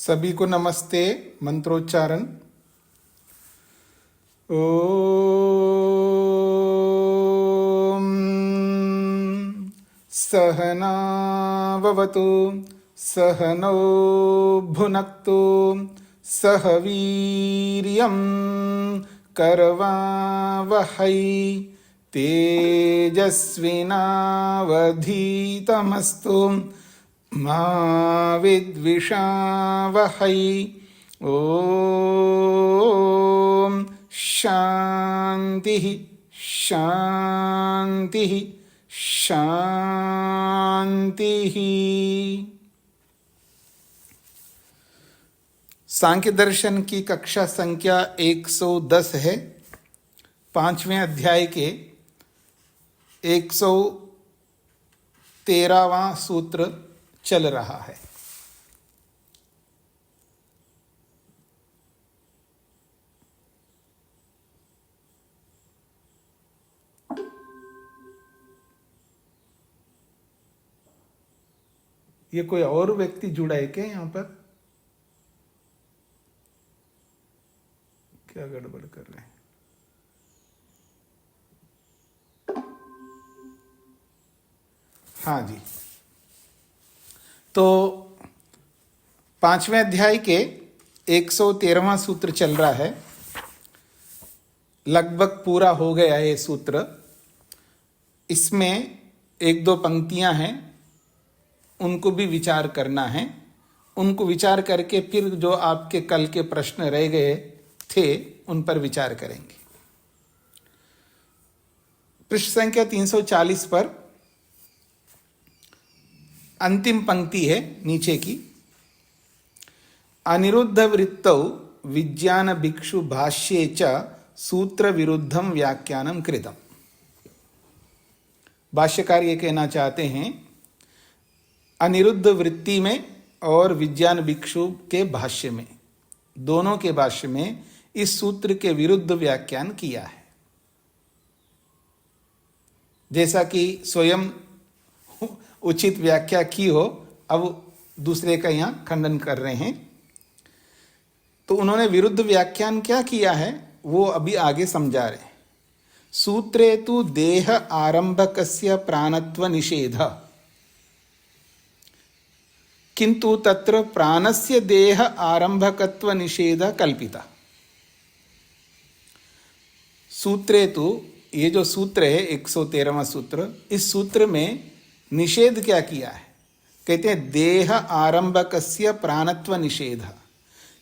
सभी को नमस्ते। मंत्रोच्चारण। ओम सहना भवतु सहनौ भुनक्तु सह वीर्यं करवावहै तेजस्विनावधीतमस्तु मा विद्विषावहै। ओम शांति शांति शांति। सांख्य दर्शन की कक्षा संख्या 110 है। 5वें अध्याय के 113वां सूत्र चल रहा है। ये कोई और व्यक्ति जुड़ा है क्या यहां पर? क्या गड़बड़ कर रहे हैं? हाँ जी, तो 5वें अध्याय के 113वां सूत्र चल रहा है। लगभग पूरा हो गया है ये सूत्र। इसमें एक दो पंक्तियां हैं, उनको भी विचार करना है। उनको विचार करके फिर जो आपके कल के प्रश्न रह गए थे उन पर विचार करेंगे। पृष्ठ संख्या 340 पर अंतिम पंक्ति है नीचे की। अनिरुद्ध वृत्तौ विज्ञान भिक्षु भाष्ये च सूत्र विरुद्धम व्याख्यानम कृतम। भाष्यकार ये कहना चाहते हैं अनिरुद्ध वृत्ति में और विज्ञान भिक्षु के भाष्य में, दोनों के भाष्य में इस सूत्र के विरुद्ध व्याख्यान किया है। जैसा कि स्वयं उचित व्याख्या की हो, अब दूसरे का यहां खंडन कर रहे हैं। तो उन्होंने विरुद्ध व्याख्यान क्या किया है वो अभी आगे समझा रहे हैं। सूत्रे तु देह आरंभकस्य प्राणत्व निषेध, किंतु तत्र प्राणस्य देह आरंभकत्व निषेध कल्पिता। सूत्रे तु, ये जो सूत्र है 113वां सूत्र, इस सूत्र में निषेध क्या किया है? कहते हैं देह आरंभकस्य प्राणत्व निषेध।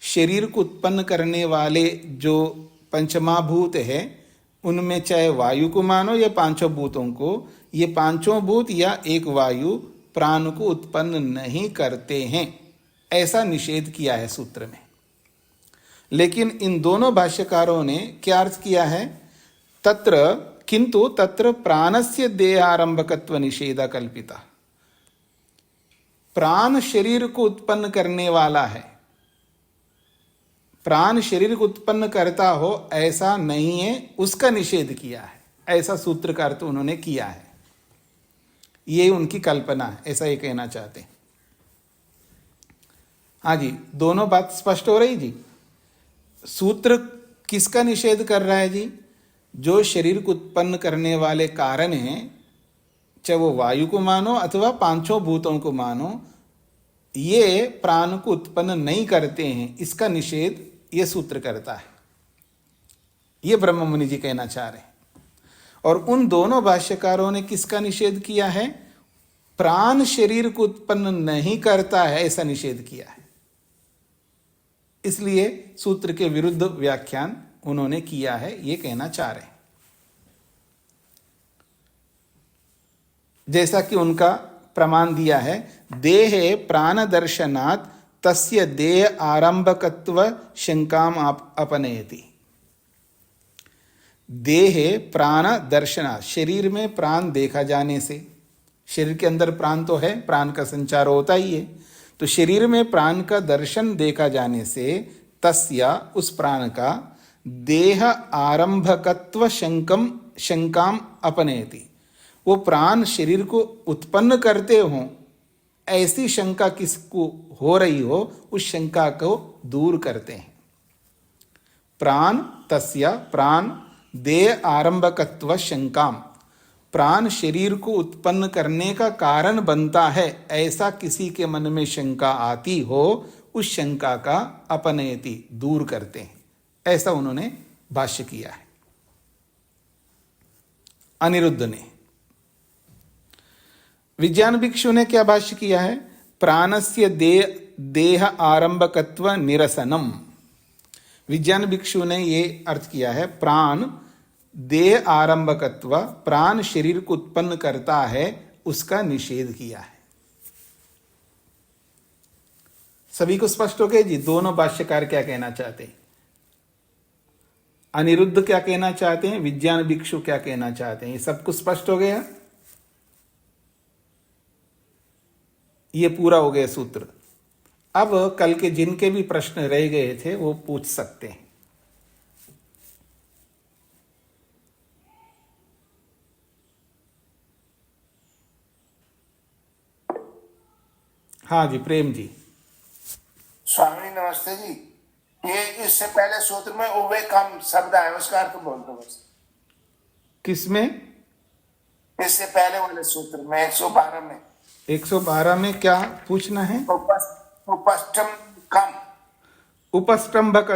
शरीर को उत्पन्न करने वाले जो पंचमाभूत है उनमें चाहे वायु को मानो या पांचों भूतों को, ये पांचों भूत या एक वायु प्राण को उत्पन्न नहीं करते हैं, ऐसा निषेध किया है सूत्र में। लेकिन इन दोनों भाष्यकारों ने क्या अर्थ किया है? तत्र किंतु तत्र प्राणस्य देहारंभकत्व निषेध कल्पिता। प्राण शरीर को उत्पन्न करने वाला है, प्राण शरीर को उत्पन्न करता हो ऐसा नहीं है, उसका निषेध किया है, ऐसा सूत्र का अर्थ उन्होंने किया है। ये उनकी कल्पना है, ऐसा ये कहना चाहते हैं। हाँ जी, दोनों बात स्पष्ट हो रही जी। सूत्र किसका निषेध कर रहा है जी? जो शरीर को उत्पन्न करने वाले कारण हैं, चाहे वो वायु को मानो अथवा पांचों भूतों को मानो, ये प्राण को उत्पन्न नहीं करते हैं, इसका निषेध ये सूत्र करता है। ये ब्रह्म मुनि जी कहना चाह रहे हैं। और उन दोनों भाष्यकारों ने किसका निषेध किया है? प्राण शरीर को उत्पन्न नहीं करता है, ऐसा निषेध किया है। इसलिए सूत्र के विरुद्ध व्याख्यान उन्होंने किया है, ये कहना चाह रहे हैं। जैसा कि उनका प्रमाण दिया है, देहे प्राण दर्शनात् तस्य देह आरंभकत्व शंकाम अपनयति। देहे प्राण दर्शनात्, शरीर में प्राण देखा जाने से, शरीर के अंदर प्राण तो है, प्राण का संचार होता ही है, तो शरीर में प्राण का दर्शन देखा जाने से तस्य, उस प्राण का, देह आरंभकत्व शंकाम अपनयति, वो प्राण शरीर को उत्पन्न करते हों ऐसी शंका किसको हो रही हो उस शंका को दूर करते हैं। प्राण तस्य प्राण देह आरंभकत्व शंकाम, प्राण शरीर को उत्पन्न करने का कारण बनता है ऐसा किसी के मन में शंका आती हो उस शंका का अपनयति दूर करते हैं। ऐसा उन्होंने भाष्य किया है अनिरुद्ध ने। विज्ञान भिक्षु ने क्या भाष्य किया है? प्राणस्य देह आरंभकत्व निरसनम। विज्ञान भिक्षु ने ये अर्थ किया है प्राण देह आरंभकत्व, प्राण शरीर को उत्पन्न करता है, उसका निषेध किया है। सभी को स्पष्ट हो गया जी दोनों भाष्यकार क्या कहना चाहते हैं? अनिरुद्ध क्या कहना चाहते हैं, विज्ञान भिक्षु क्या कहना चाहते हैं, ये सब कुछ स्पष्ट हो गया। ये पूरा हो गया सूत्र। अब कल के जिनके भी प्रश्न रह गए थे वो पूछ सकते हैं। हाँ जी प्रेम जी। स्वामी नमस्ते जी। ये इससे पहले सूत्र में उभय कम शब्द है, उसका अर्थ बोल दो बस। किसमें? इससे पहले वाले सूत्र में 112 में। 112 में क्या पूछना है? उपस्टम कम। उपस्टंभक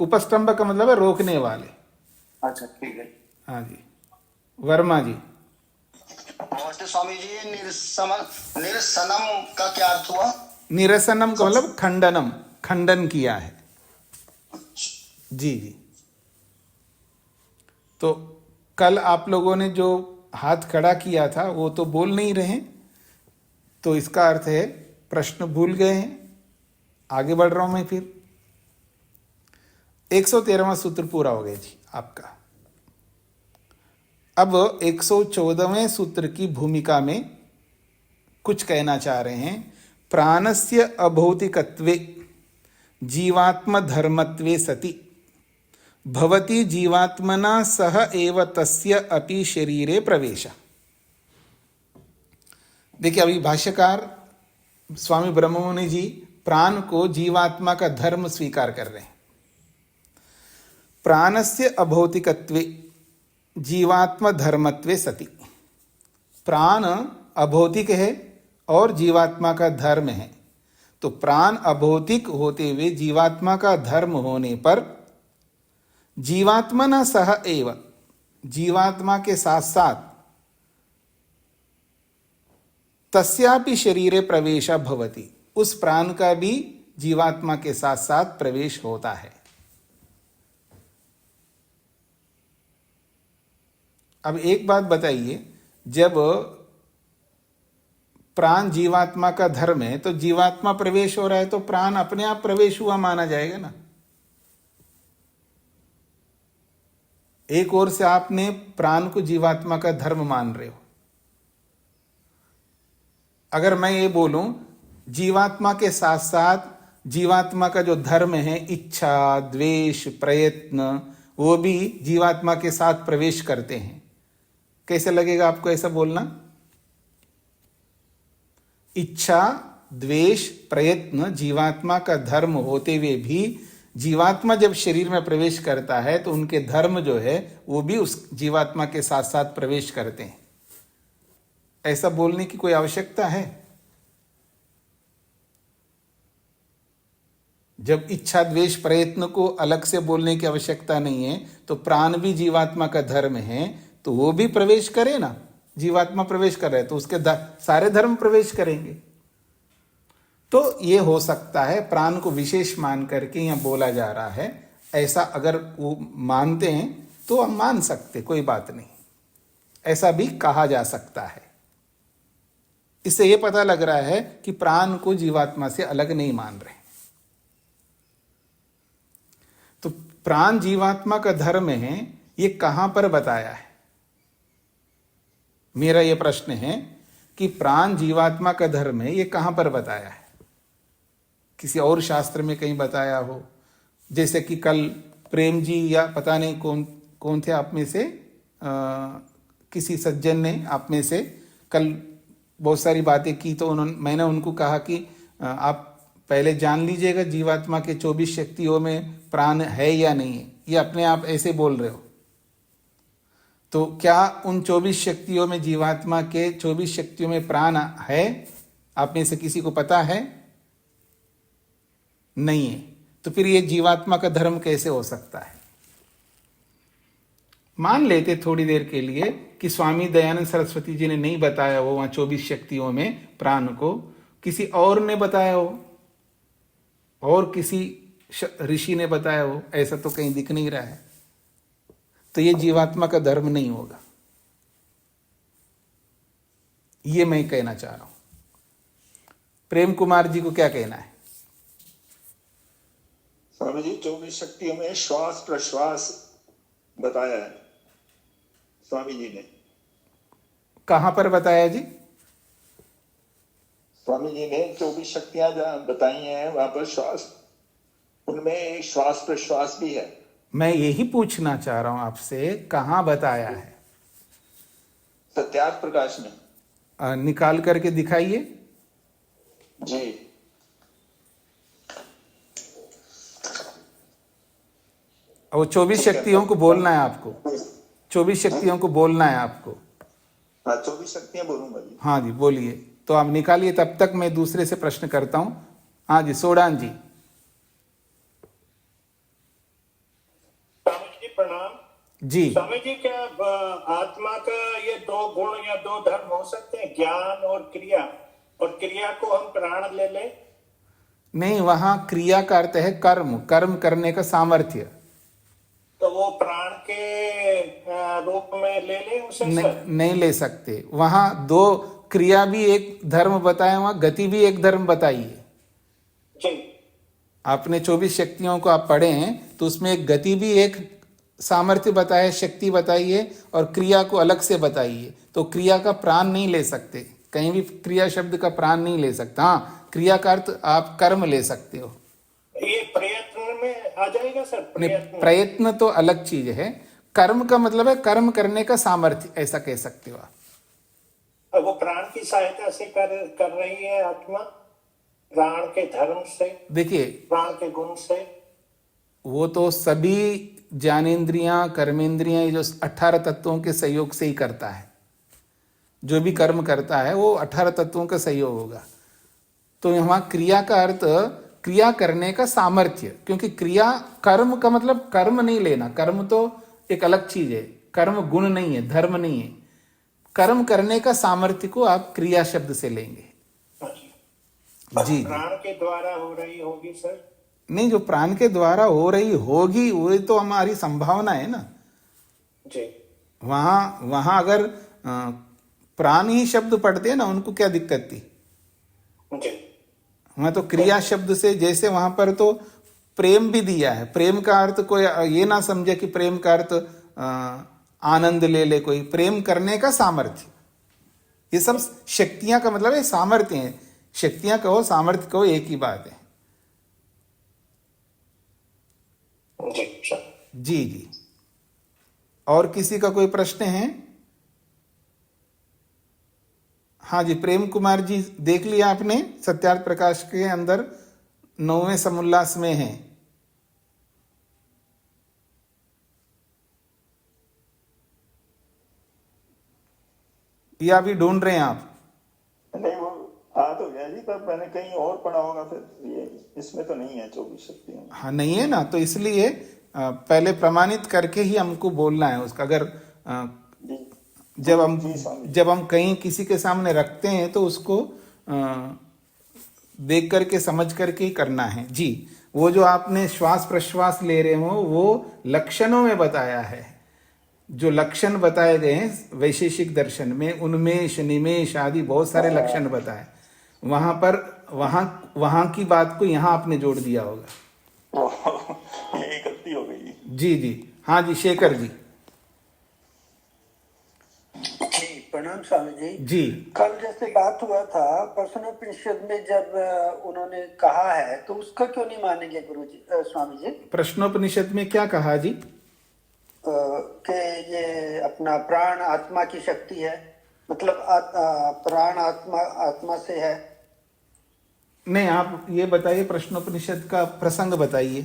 उपस्टंभक मतलब है रोकने वाले। अच्छा ठीक है। हाँ जी वर्मा जी। नमस्ते स्वामी जी। निरसनम का क्या अर्थ हुआ? निरसनम का मतलब खंडनम, खंडन किया है। जी जी। तो कल आप लोगों ने जो हाथ खड़ा किया था वो तो बोल नहीं रहे, तो इसका अर्थ है प्रश्न भूल गए हैं। आगे बढ़ रहा हूं मैं फिर। 113वां सूत्र पूरा हो गया जी आपका। अब 114वें सूत्र की भूमिका में कुछ कहना चाह रहे हैं। प्राणस्य अभौतिकत्वे जीवात्म धर्मत्वे सति भवति जीवात्मना सह एव तस्य अपि शरीरे प्रवेश। देखिए अभी भाष्यकार स्वामी ब्रह्ममुनि जी प्राण को जीवात्मा का धर्म स्वीकार कर रहे हैं। प्राणस्य अभौतिकत्वे जीवात्म धर्मत्वे सति, प्राण अभौतिक है और जीवात्मा का धर्म है। तो प्राण अभौतिक होते हुए जीवात्मा का धर्म होने पर जीवात्मना सह एव, जीवात्मा के साथ साथ तस्यापि शरीरे प्रवेश भवति, उस प्राण का भी जीवात्मा के साथ साथ प्रवेश होता है। अब एक बात बताइए, जब प्राण जीवात्मा का धर्म है तो जीवात्मा प्रवेश हो रहा है तो प्राण अपने आप प्रवेश हुआ माना जाएगा ना। एक ओर से आपने प्राण को जीवात्मा का धर्म मान रहे हो। अगर मैं ये बोलूं जीवात्मा के साथ साथ जीवात्मा का जो धर्म है इच्छा, द्वेष, प्रयत्न, वो भी जीवात्मा के साथ प्रवेश करते हैं, कैसे लगेगा आपको ऐसा बोलना? इच्छा, द्वेष, प्रयत्न जीवात्मा का धर्म होते हुए भी जीवात्मा जब शरीर में प्रवेश करता है तो उनके धर्म जो है वो भी उस जीवात्मा के साथ साथ प्रवेश करते हैं। ऐसा बोलने की कोई आवश्यकता है? जब इच्छा, द्वेष, प्रयत्न को अलग से बोलने की आवश्यकता नहीं है तो प्राण भी जीवात्मा का धर्म है तो वो भी प्रवेश करे ना। जीवात्मा प्रवेश कर रहे तो उसके सारे धर्म प्रवेश करेंगे। तो ये हो सकता है प्राण को विशेष मान करके यहाँ बोला जा रहा है। ऐसा अगर वो मानते हैं तो हम मान सकते, कोई बात नहीं, ऐसा भी कहा जा सकता है। इससे ये पता लग रहा है कि प्राण को जीवात्मा से अलग नहीं मान रहे। तो प्राण जीवात्मा का धर्म है, ये कहां पर बताया है? मेरा यह प्रश्न है कि प्राण जीवात्मा का धर्म है, ये कहां पर बताया है? किसी और शास्त्र में कहीं बताया हो? जैसे कि कल प्रेम जी या पता नहीं कौन थे आप में से किसी सज्जन ने आप में से कल बहुत सारी बातें की, तो मैंने उनको कहा कि आप पहले जान लीजिएगा जीवात्मा के 24 शक्तियों में प्राण है या नहीं है। ये अपने आप ऐसे बोल रहे हो, तो क्या उन 24 शक्तियों में, जीवात्मा के 24 शक्तियों में प्राण है? आप में से किसी को पता है? नहीं है। तो फिर ये जीवात्मा का धर्म कैसे हो सकता है? मान लेते थोड़ी देर के लिए कि स्वामी दयानंद सरस्वती जी ने नहीं बताया हो वहां 24 शक्तियों में प्राण को, किसी और ने बताया हो, और किसी ऋषि ने बताया हो, ऐसा तो कहीं दिख नहीं रहा है। तो ये जीवात्मा का धर्म नहीं होगा, ये मैं कहना चाह रहा हूं। प्रेम कुमार जी को क्या कहना है? स्वामी जी 24 शक्तियों में श्वास प्रश्वास बताया है स्वामी जी ने। कहां पर बताया जी? स्वामी जी ने 24 शक्तियां जहाँ बताई हैं वहां पर श्वास, उनमें एक श्वास प्रश्वास भी है। मैं यही पूछना चाह रहा हूं आपसे, कहां बताया है? सत्यार्थ प्रकाश में। निकाल करके दिखाइए। जी और 24 शक्तियों को बोलना है आपको, 24 शक्तियों को बोलना है आपको। हाँ 24 शक्तियां बोलूंगा जी। हाँ जी बोलिए, तो आप निकालिए, तब तक मैं दूसरे से प्रश्न करता हूं। हाँ जी सोडान जी। स्वामी जी प्रणाम। जी स्वामी जी क्या आत्मा का ये दो गुण या दो धर्म हो सकते हैं, ज्ञान और क्रिया, और क्रिया को हम प्राण ले ले? नहीं, वहां क्रिया का अर्थ है कर्म, कर्म करने का सामर्थ्य। तो वो प्राण के रूप में ले ले उसे? नहीं ले सकते। वहां दो क्रिया भी एक धर्म बताया, वहां गति भी एक धर्म बताइए। जी आपने 24 शक्तियों को आप पढ़े हैं, तो उसमें एक गति भी एक सामर्थ्य बताया, शक्ति बताइए, और क्रिया को अलग से बताइए। तो क्रिया का प्राण नहीं ले सकते, कहीं भी क्रिया शब्द का प्राण नहीं ले सकता। हाँ, क्रिया का अर्थ आप कर्म ले सकते हो। ये प्रयत्न में आ जाएगा सर? प्रयत्न प्रयत्न तो अलग चीज है, कर्म का मतलब है कर्म करने का सामर्थ्य, ऐसा कह सकते हो आप। अब वो प्राण की सहायता से कर रही है आत्मा, प्राण के धर्म से, देखिए प्राण के गुण से। वो तो सभी ज्ञानेन्द्रियां, कर्मेंद्रियां, ये जो 18 तत्वों के सहयोग से ही करता है। जो भी कर्म करता है वो 18 तत्वों का सहयोग होगा। तो यहाँ क्रिया का अर्थ क्रिया करने का सामर्थ्य, क्योंकि क्रिया, कर्म का मतलब कर्म नहीं लेना, कर्म तो एक अलग चीज है, कर्म गुण नहीं है, धर्म नहीं है। कर्म करने का सामर्थ्य को आप क्रिया शब्द से लेंगे। जी प्राण के द्वारा हो रही होगी सर? नहीं, जो प्राण के द्वारा हो रही होगी वो तो हमारी संभावना है ना। जी वहां अगर प्राण ही शब्द पढ़ते हैं ना, उनको क्या दिक्कत थी? जी वहां तो क्रिया शब्द से, जैसे वहां पर तो प्रेम भी दिया है। प्रेम का अर्थ कोई ये ना समझे कि प्रेम का अर्थ आनंद ले ले कोई, प्रेम करने का सामर्थ्य। ये सब शक्तियां का मतलब है सामर्थ्य है। शक्तियां कहो, सामर्थ्य कहो, एक ही बात है। जी सर। जी जी। और किसी का कोई प्रश्न है? हाँ जी, प्रेम कुमार जी, देख लिया आपने? सत्यार्थ प्रकाश के अंदर 9वें समुल्लास में है। या अभी ढूंढ रहे हैं आप? नहीं वो आ तो गया जी, पर मैंने कहीं और पढ़ा होगा, फिर ये इसमें तो नहीं है 24 शक्तियां। हाँ नहीं है ना, तो इसलिए पहले प्रमाणित करके ही हमको बोलना है उसका। अगर जब हम कहीं किसी के सामने रखते हैं तो उसको देख करके समझ करके ही करना है। जी, वो जो आपने श्वास प्रश्वास ले रहे हो वो लक्षणों में बताया है। जो लक्षण बताए गए हैं वैशेषिक दर्शन में, उन्मेष, निमेष आदि बहुत सारे लक्षण बताए। वहां पर वहां की बात को यहां आपने जोड़ दिया होगा। ये गलती हो गई। जी जी। हाँ जी शेखर जी। जी प्रणाम स्वामी जी। जी कल जैसे बात हुआ था प्रश्नोपनिषद में, जब उन्होंने कहा है तो उसका क्यों नहीं मानेंगे गुरु जी, स्वामी जी? प्रश्नोपनिषद में क्या कहा जी? कि ये अपना प्राण आत्मा की शक्ति है। मतलब प्राण आत्मा आत्मा से है। नहीं, आप ये बताइए, प्रश्नोपनिषद का प्रसंग बताइए।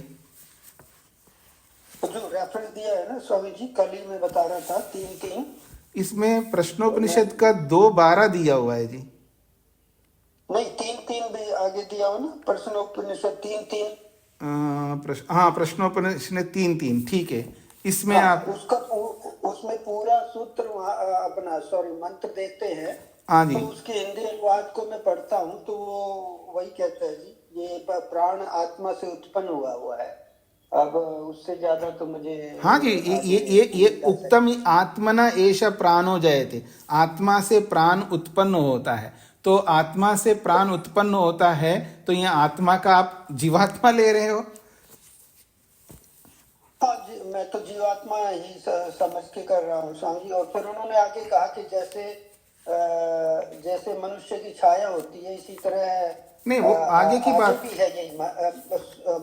तो जो रेफरेंस दिया है ना स्वामी जी, कल ही मैं बता रहा था 3:3। इसमें प्रश्नोपनिषद का 2:12 दिया हुआ है जी। नहीं, 3:3 भी आगे दिया हो ना, प्रश्नोपनिषद 3:3। हाँ, प्रश्नोपनिषद 3:3, ठीक है। इसमें हाँ, आप उसमें पूरा सूत्र अपना मंत्र देते हैं। हाँ जी। तो उसके हिंदी अनुवाद को मैं पढ़ता हूँ तो वो वही कहता है जी, ये प्राण आत्मा से उत्पन्न हुआ है। अब उससे ज्यादा तो मुझे हाँ जी, ये उक्तम ही आत्मना एष प्राणो जयते, आत्मा से प्राण उत्पन्न होता है। तो आत्मा से प्राण उत्पन्न होता है, तो यहाँ आत्मा का आप जीवात्मा ले रहे हो। हाँ जी, मैं तो जीवात्मा ही समझ के कर रहा हूँ स्वामी जी। और फिर उन्होंने आगे कहा कि जैसे मनुष्य की छाया होती है, इसी तरह नहीं, वो आगे की बात भी है। यही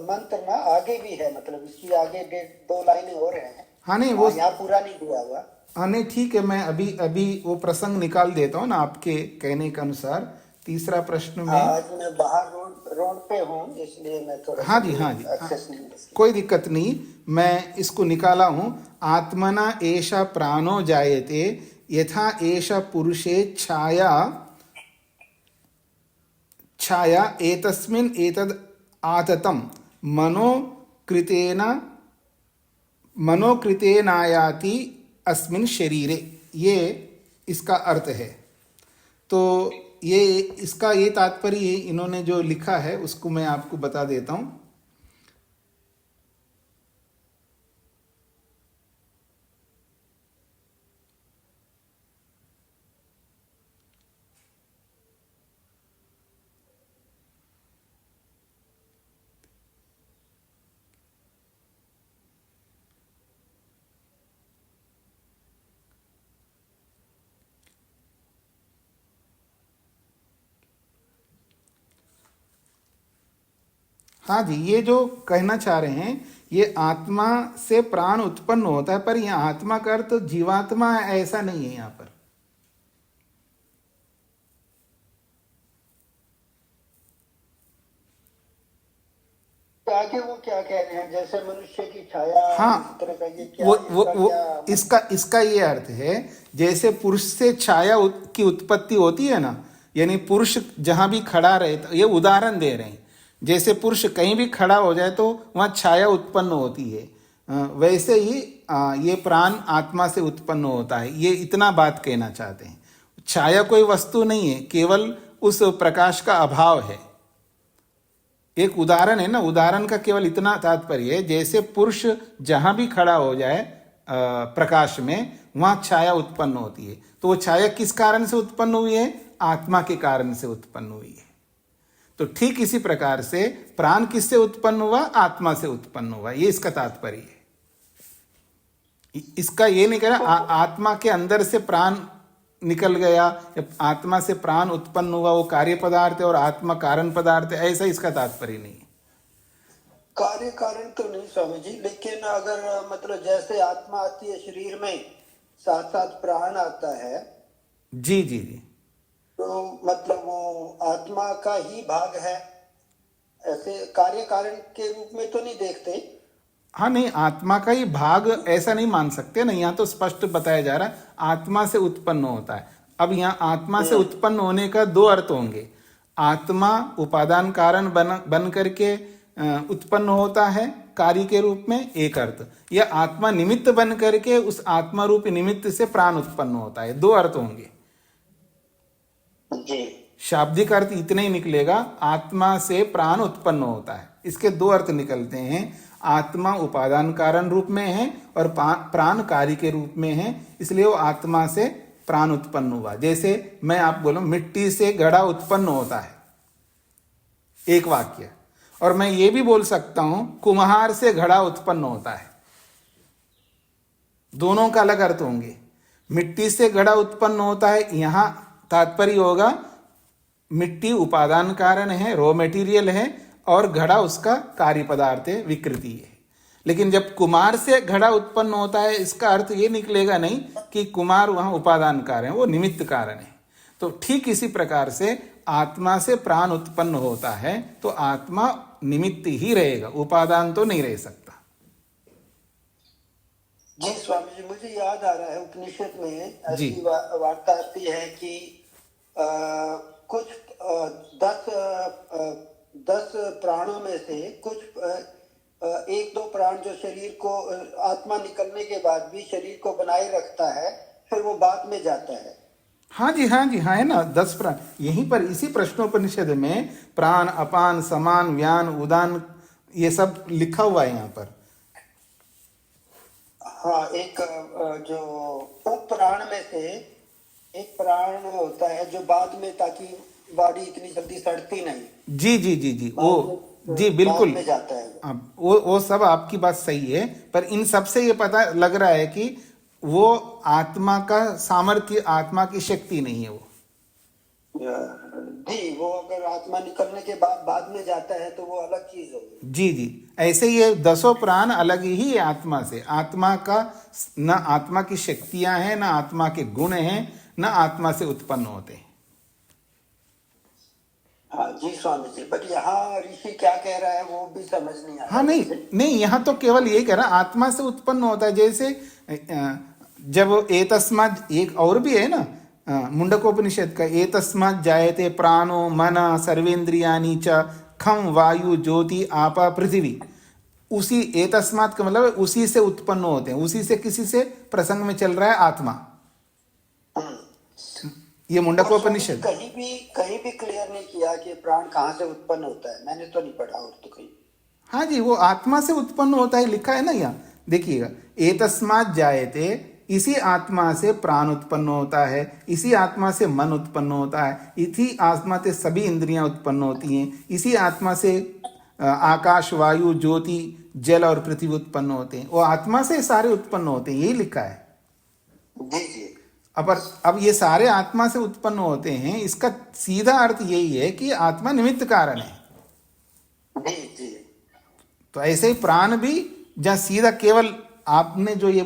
मंत्र ना आगे भी है, मतलब इसकी आगे 2 लाइनें और हैं। हाँ नहीं, वो यहाँ पूरा नहीं दिया हुआ। हाँ नहीं, ठीक है, मैं अभी वो प्रसंग निकाल देता हूँ ना आपके कहने के अनुसार। तीसरा प्रश्न में आज मैं बाहर रोड पे हूँ, इसलिए मैं थोड़ा हाँ जी, हाँ जी, एक्सेस नहीं है। कोई दिक्कत नहीं, मैं इसको निकाला हूँ। आत्मना एषा प्राणो जायते यथा एषा पुरुषे छाया एतस्मिन् एतद् आततं मनोकृतेनायाति अस्मिन् शरीरे, ये इसका अर्थ है। तो ये तात्पर्य इन्होंने जो लिखा है उसको मैं आपको बता देता हूँ। हाँ जी, ये जो कहना चाह रहे हैं, ये आत्मा से प्राण उत्पन्न होता है, पर यहाँ आत्मा का अर्थ तो जीवात्मा ऐसा नहीं है। यहाँ पर आगे वो क्या कह रहे हैं, जैसे मनुष्य की छाया, हाँ, इस तरह का ये क्या, वो इसका ये अर्थ है, जैसे पुरुष से छाया की उत्पत्ति होती है ना, यानी पुरुष जहां भी खड़ा रहे, तो ये उदाहरण दे रहे हैं, जैसे पुरुष कहीं भी खड़ा हो जाए तो वहां छाया उत्पन्न होती है, वैसे ही ये प्राण आत्मा से उत्पन्न होता है। ये इतना बात कहना चाहते हैं। छाया कोई वस्तु नहीं है, केवल उस प्रकाश का अभाव है। एक उदाहरण है ना, उदाहरण का केवल इतना तात्पर्य है, जैसे पुरुष जहां भी खड़ा हो जाए प्रकाश में, वहां छाया उत्पन्न होती है। तो वो छाया किस कारण से उत्पन्न हुई है? आत्मा के कारण से उत्पन्न हुई है। तो ठीक इसी प्रकार से प्राण किससे उत्पन्न हुआ? आत्मा से उत्पन्न हुआ। ये इसका तात्पर्य है। इसका ये नहीं कह रहा आत्मा के अंदर से प्राण निकल गया, आत्मा से प्राण उत्पन्न हुआ, वो कार्य पदार्थ है और आत्मा कारण पदार्थ है, ऐसा इसका तात्पर्य नहीं है। कार्य कारण तो नहीं स्वामी जी, लेकिन अगर मतलब जैसे आत्मा आती है शरीर में, साथ साथ प्राण आता है, जी जी जी, तो मतलब वो आत्मा का ही भाग है, ऐसे कार्य कारण के रूप में तो नहीं देखते। हाँ नहीं, आत्मा का ही भाग ऐसा नहीं मान सकते ना, यहाँ तो स्पष्ट बताया जा रहा है आत्मा से उत्पन्न होता है। अब यहाँ आत्मा से उत्पन्न होने का 2 अर्थ होंगे। आत्मा उपादान कारण बन करके उत्पन्न होता है कार्य के रूप में, एक अर्थ, या आत्मा निमित्त बन करके उस आत्मा रूपी निमित्त से प्राण उत्पन्न होता है। 2 अर्थ होंगे जी। शाब्दिक अर्थ इतना ही निकलेगा, आत्मा से प्राण उत्पन्न होता है। इसके 2 अर्थ निकलते हैं, आत्मा उपादान कारण रूप में है और प्राण कार्य के रूप में है, इसलिए वो आत्मा से प्राण उत्पन्न हुआ। जैसे मैं आप बोलूं मिट्टी से घड़ा उत्पन्न होता है, एक वाक्य, और मैं ये भी बोल सकता हूं कुम्हार से घड़ा उत्पन्न होता है। दोनों का अलग अर्थ होंगे। मिट्टी से घड़ा उत्पन्न होता है, यहां तात्पर्य होगा मिट्टी उपादान कारण है, रॉ मेटीरियल है, और घड़ा उसका कार्य पदार्थ है, विकृति है। लेकिन जब कुमार से घड़ा उत्पन्न होता है, इसका अर्थ ये निकलेगा नहीं कि कुमार वहाँ उपादान कारण है, वो निमित्त कारण है। तो ठीक इसी प्रकार से आत्मा से प्राण उत्पन्न होता है तो आत्मा निमित्त ही रहेगा, उपादान तो नहीं रह सकता। जी स्वामी जी, मुझे याद आ रहा है उपनिषद में जी। ऐसी वार्ता आती है कि कुछ 10 प्राणों में से कुछ 1-2 प्राण जो शरीर को आत्मा निकलने के बाद भी शरीर को बनाए रखता है, फिर वो बाद में जाता है। हाँ जी, हाँ जी, हाँ है ना, 10 प्राण यहीं पर इसी प्रश्नोपनिषद में प्राण, अपान, समान, व्यान, उदान ये सब लिखा हुआ है यहाँ पर। हाँ, एक जो उप प्राण में से एक प्राण होता है जो बाद में, ताकि बॉडी इतनी जल्दी सड़ती नहीं। जी जी जी जी, वो जी बिल्कुल बाद में जाता है। अब वो सब आपकी बात सही है, पर इन सब से ये पता लग रहा है कि वो आत्मा का सामर्थ्य, आत्मा की शक्ति नहीं है वो। जी, वो अगर आत्मा निकलने के बाद में जाता है तो वो अलग चीज होगी। जी जी, ऐसे ये 10 प्राण अलग ही है आत्मा से। आत्मा का न आत्मा की शक्तियां हैं, न आत्मा के गुण हैं, न आत्मा से उत्पन्न होते हैं। हाँ जी स्वामी जी, बट यहाँ ऋषि क्या कह रहा है वो भी समझ नहीं आ रहा। हाँ नहीं नहीं, यहाँ तो केवल ये कह रहा आत्मा से उत्पन्न होता है। जैसे जब एतस्मात्, एक और भी है ना मुंडकोपनिषद का, एतस्मात् जायते प्राणो मन सर्वेन्द्रियाणि च खम वायु ज्योति आपा पृथ्वी। उसी एतस्मात् का मतलब उसी से उत्पन्न होते हैं, उसी से, किसी से प्रसंग में चल रहा है आत्मा। ये मुंडकोपनिषद कहीं भी क्लियर नहीं किया कि प्राण कहाँ से उत्पन्न होता है, मैंने तो नहीं पढ़ा और तो कहीं। हाँ जी, वो आत्मा से उत्पन्न होता है, लिखा है ना यहाँ, देखिएगा, एतस्मात् जायते, इसी आत्मा से प्राण उत्पन्न होता है, इसी आत्मा से मन उत्पन्न होता है, इसी आत्मा से सभी इंद्रियां उत्पन्न होती हैं, इसी आत्मा से आकाश, वायु, ज्योति, जल और पृथ्वी उत्पन्न होते हैं। वो आत्मा से सारे उत्पन्न होते हैं, यही लिखा है। जी जी। अब ये सारे आत्मा से उत्पन्न होते हैं, इसका सीधा अर्थ यही है कि आत्मा निमित्त कारण है। जी जी। तो ऐसे ही प्राण भी, जहाँ सीधा केवल आपने जो ये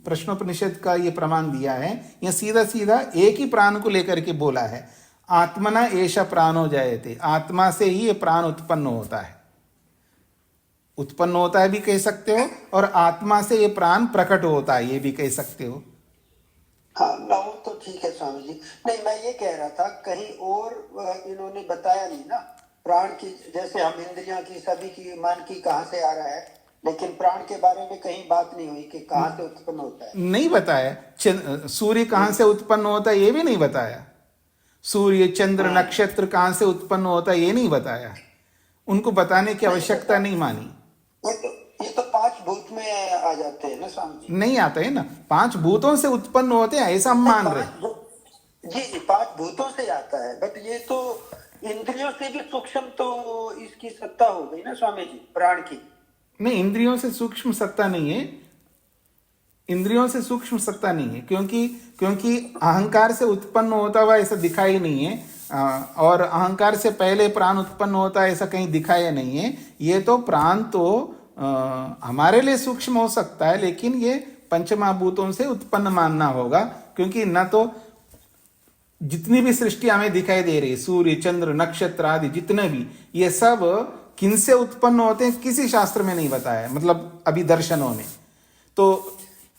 प्रश्नोपनिषद का ये प्रमाण दिया है, यह सीधा सीधा एक ही प्राण को लेकर के बोला है, आत्मना एषा प्राणो जायते, आत्मा से ही ये प्राण उत्पन्न होता है। उत्पन्न होता है भी कह सकते हो, और आत्मा से ये प्राण प्रकट होता है ये भी कह सकते हो। हाँ ना, वो तो ठीक है स्वामी जी। नहीं, मैं ये कह रहा था कहीं और इन्होंने बताया नहीं ना प्राण की, जैसे हम इंद्रियां की, सभी की, मन की कहाँ से आ रहा है, लेकिन प्राण के बारे में कहीं बात नहीं हुई कि कहाँ से उत्पन्न होता है। नहीं बताया। सूर्य कहाँ से उत्पन्न होता है ये भी नहीं बताया। सूर्य, चंद्र, नक्षत्र कहाँ से उत्पन्न होता है ये नहीं बताया। उनको बताने की आवश्यकता नहीं मानी। ये तो 5 भूत में आ जाते हैं ना स्वामी जी। नहीं आता है ना, 5 भूतों से उत्पन्न होते हैं ऐसा हम मान रहे। जी जी, 5 भूतों से आता है, बट ये तो इंद्रियों से भी सूक्ष्म तो इसकी सत्ता हो गई ना स्वामी जी, प्राण की। नहीं, इंद्रियों से सूक्ष्म सत्ता नहीं है, इंद्रियों से सूक्ष्म सत्ता नहीं है, क्योंकि अहंकार से उत्पन्न होता हुआ ऐसा दिखाई नहीं है, और अहंकार से पहले प्राण उत्पन्न होता है ऐसा कहीं दिखाया नहीं है। ये तो प्राण तो हमारे लिए सूक्ष्म हो सकता है, लेकिन ये पंचमहाभूतों से उत्पन्न मानना होगा, क्योंकि न तो जितनी भी सृष्टि हमें दिखाई दे रही है, सूर्य, चंद्र, नक्षत्र आदि जितने भी, ये सब किनसे उत्पन्न होते हैं किसी शास्त्र में नहीं बताया, मतलब अभी दर्शनों ने। तो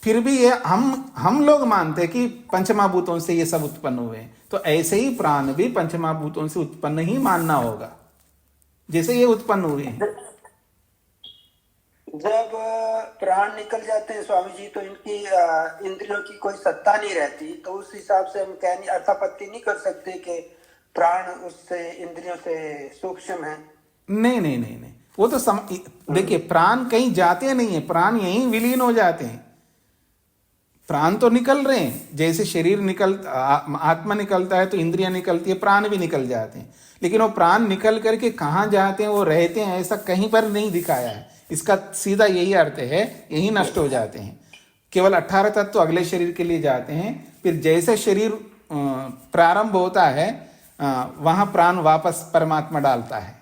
फिर भी ये हम लोग मानते हैं कि पंचमहाभूतों से ये सब उत्पन्न हुए हैं, तो ऐसे ही प्राण भी पंचमहाभूतों से उत्पन्न ही मानना होगा, जैसे ये उत्पन्न हुए हैं। जब प्राण निकल जाते हैं स्वामी जी, तो इनकी इंद्रियों की कोई सत्ता नहीं रहती, तो उस हिसाब से हम कहने अर्थापत्ति नहीं कर सकते कि प्राण उससे, इंद्रियों से सूक्ष्म है। नहीं नहीं नहीं नहीं, वो तो देखिए, प्राण कहीं जाते नहीं है, प्राण यहीं विलीन हो जाते हैं। प्राण तो निकल रहे हैं, जैसे शरीर आत्मा निकलता है तो इंद्रियां निकलती है, प्राण भी निकल जाते हैं, लेकिन वो प्राण निकल करके कहाँ जाते हैं, वो रहते हैं ऐसा कहीं पर नहीं दिखाया है। इसका सीधा यही अर्थ है, यही नष्ट हो जाते हैं। केवल 18 तत्व तो अगले शरीर के लिए जाते हैं, फिर जैसे शरीर प्रारंभ होता है वहां प्राण वापस परमात्मा डालता है।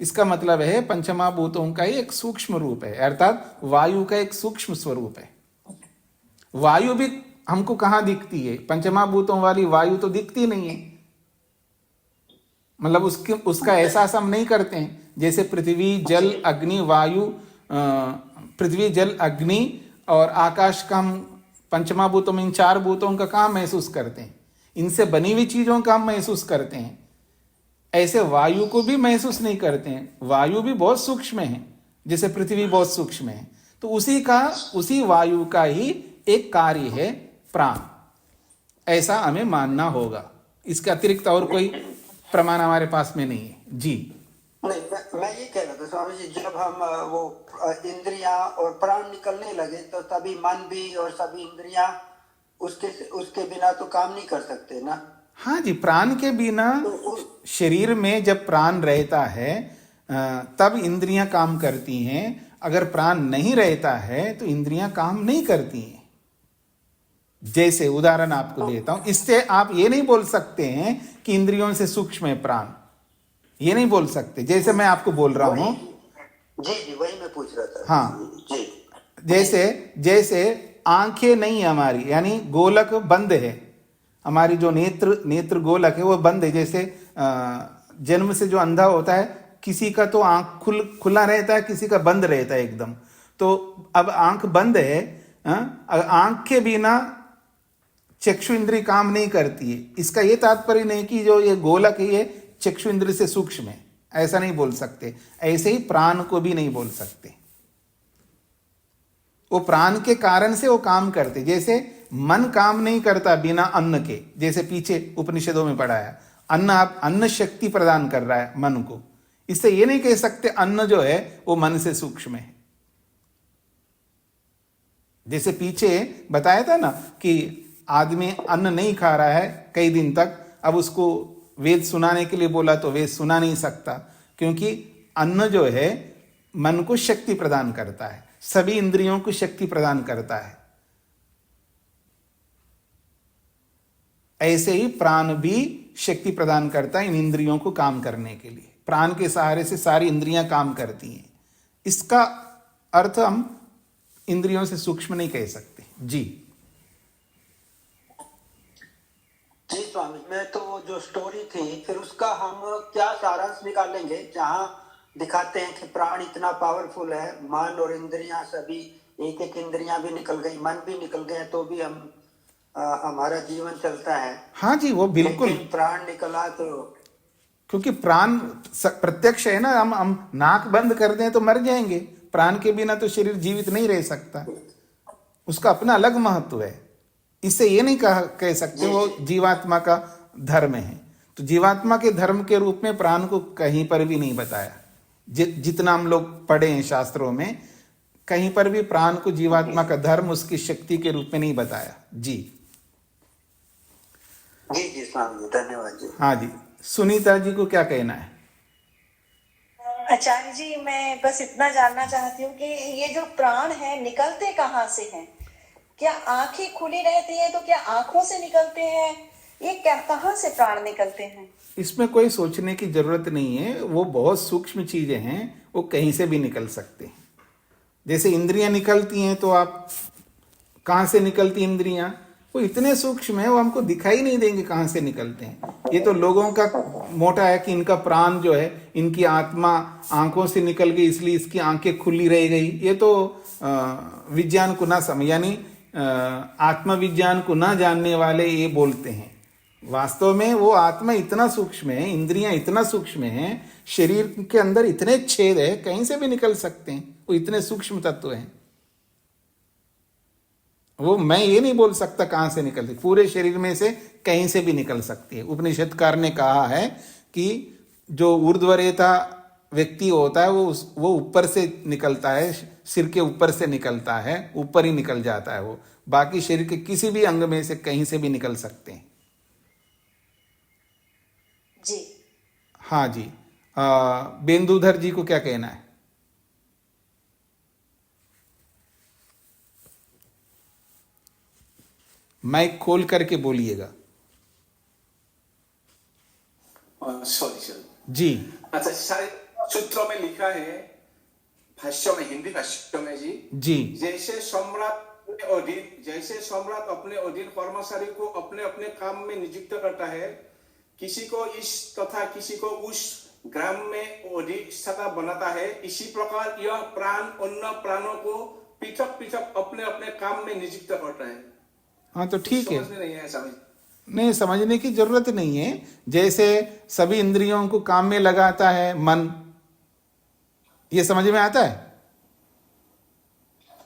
इसका मतलब है पंचमहाभूतों का ही एक सूक्ष्म रूप है, अर्थात वायु का एक सूक्ष्म स्वरूप है। वायु भी हमको कहाँ दिखती है? पंचमहाभूतों वाली वायु तो दिखती नहीं है, मतलब उसका एहसास हम नहीं करते हैं। जैसे पृथ्वी जल अग्नि वायु, पृथ्वी जल अग्नि और आकाश का हम पंचमहाभूतों में इन 4 भूतों का काम महसूस करते हैं, इनसे बनी हुई चीजों का हम महसूस करते हैं। ऐसे वायु को भी महसूस नहीं करते हैं। वायु भी बहुत सूक्ष्म है, जैसे पृथ्वी बहुत सूक्ष्म है। तो उसी वायु का ही एक कार्य है प्राण, ऐसा हमें मानना होगा। इसके अतिरिक्त और कोई प्रमाण हमारे पास में नहीं है। जी नहीं, मैं ये कह रहा था स्वामी जी, जब हम वो इंद्रियां और प्राण निकलने लगे तो तभी मन भी और सभी इंद्रियां उसके बिना तो काम नहीं कर सकते ना। हाँ जी, प्राण के बिना शरीर में जब प्राण रहता है तब इंद्रियां काम करती हैं। अगर प्राण नहीं रहता है तो इंद्रियां काम नहीं करती हैं। जैसे उदाहरण आपको देता हूं, इससे आप ये नहीं बोल सकते हैं कि इंद्रियों से सूक्ष्म है प्राण, ये नहीं बोल सकते। जैसे मैं आपको बोल रहा हूं, जी वही मैं पूछ रहा था। हाँ जी, जैसे आंखें नहीं है हमारी, यानी गोलक बंद है, हमारी जो नेत्र गोलक है वो बंद है। जैसे जन्म से जो अंधा होता है, किसी का तो आंख खुला रहता है, किसी का बंद रहता है एकदम। तो अब आंख बंद है, आंख के बिना चक्षु इंद्रिय काम नहीं करती है। इसका ये तात्पर्य नहीं कि जो ये गोलक है ये चक्षु इंद्रिय से सूक्ष्म है, ऐसा नहीं बोल सकते। ऐसे ही प्राण को भी नहीं बोल सकते, वो प्राण के कारण से वो काम करते। जैसे मन काम नहीं करता बिना अन्न के, जैसे पीछे उपनिषदों में पढ़ा है, अन्न शक्ति प्रदान कर रहा है मन को। इससे ये नहीं कह सकते अन्न जो है वो मन से सूक्ष्म है। जैसे पीछे बताया था ना कि आदमी अन्न नहीं खा रहा है कई दिन तक, अब उसको वेद सुनाने के लिए बोला तो वेद सुना नहीं सकता, क्योंकि अन्न जो है मन को शक्ति प्रदान करता है, सभी इंद्रियों को शक्ति प्रदान करता है। ऐसे ही प्राण भी शक्ति प्रदान करता है इन इंद्रियों को काम करने के लिए। प्राण के सहारे से सारी इंद्रियां काम करती हैं। इसका अर्थ हम इंद्रियों से सूक्ष्म नहीं कह सकते। जी स्वामी, मैं तो वो जो स्टोरी थी फिर उसका हम क्या सारांश निकालेंगे, जहाँ दिखाते हैं कि प्राण इतना पावरफुल है, मन और इंद्रियां सभी एक इंद्रियां भी निकल गई, मन भी निकल गए, तो भी हमारा जीवन चलता है। हाँ जी, वो बिल्कुल। प्राण निकला तो क्योंकि प्राण प्रत्यक्ष है ना, हम नाक बंद कर दें तो मर जाएंगे। प्राण के बिना तो शरीर जीवित नहीं रह सकता, उसका अपना अलग महत्व है। इससे ये नहीं कह सकते वो जीवात्मा का धर्म है। तो जीवात्मा के धर्म के रूप में प्राण को कहीं पर भी नहीं बताया। जितना हम लोग पढ़े हैं शास्त्रों में, कहीं पर भी प्राण को जीवात्मा का धर्म, उसकी शक्ति के रूप में नहीं बताया। जी जी स्वामी, धन्यवाद जी। हाँ जी, सुनीता जी को क्या कहना है? आचार्य जी, मैं बस इतना जानना चाहती हूँ कि ये जो प्राण है निकलते कहाँ से हैं? क्या आंखें खुली रहती हैं तो क्या आंखों से निकलते हैं? ये क्या, कहाँ से प्राण निकलते हैं? इसमें कोई सोचने की जरूरत नहीं है। वो बहुत सूक्ष्म चीजें हैं, वो कहीं से भी निकल सकते हैं। जैसे इंद्रियां निकलती हैं, तो आप कहाँ से निकलती इंद्रियां? वो इतने सूक्ष्म है, वो हमको दिखाई नहीं देंगे कहाँ से निकलते हैं। ये तो लोगों का मोटा है कि इनका प्राण जो है, इनकी आत्मा आंखों से निकल गई इसलिए इसकी आंखें खुली रह गई। ये तो विज्ञान को ना समझ, यानी आत्मविज्ञान को ना जानने वाले ये बोलते हैं। वास्तव में वो आत्मा इतना सूक्ष्म है, इंद्रियां इतना सूक्ष्म है, शरीर के अंदर इतने छेद है, कहीं से भी निकल सकते हैं। वो इतने सूक्ष्म तत्व हैं। वो मैं ये नहीं बोल सकता कहां से निकलती, पूरे शरीर में से कहीं से भी निकल सकती है। उपनिषदकार ने कहा है कि जो ऊर्ध्वरेता व्यक्ति होता है वो ऊपर से निकलता है, सिर के ऊपर से निकलता है, ऊपर ही निकल जाता है वो। बाकी शरीर के किसी भी अंग में से कहीं से भी निकल सकते हैं। जी हाँ जी, बेंदुधर जी को क्या कहना है? माइक खोल करके बोलिएगा। सॉरी जी अच्छा, शायद सूत्रों में लिखा है, भाष्य में, हिंदी भाष्य में जी, जैसे सम्राट अपने अधीन कर्मचारी को अपने अपने काम में नियुक्त करता है, किसी को इस तथा किसी को उस ग्राम में अधिष्ठाता बनाता है, इसी प्रकार यह प्राण अन्य प्राणों को पृथक पृथक अपने अपने काम में नियुक्त करता है। हाँ तो ठीक है, समझ में नहीं है स्वामी? नहीं समझने की जरूरत नहीं है। जैसे सभी इंद्रियों को काम में लगाता है मन, ये समझ में आता है?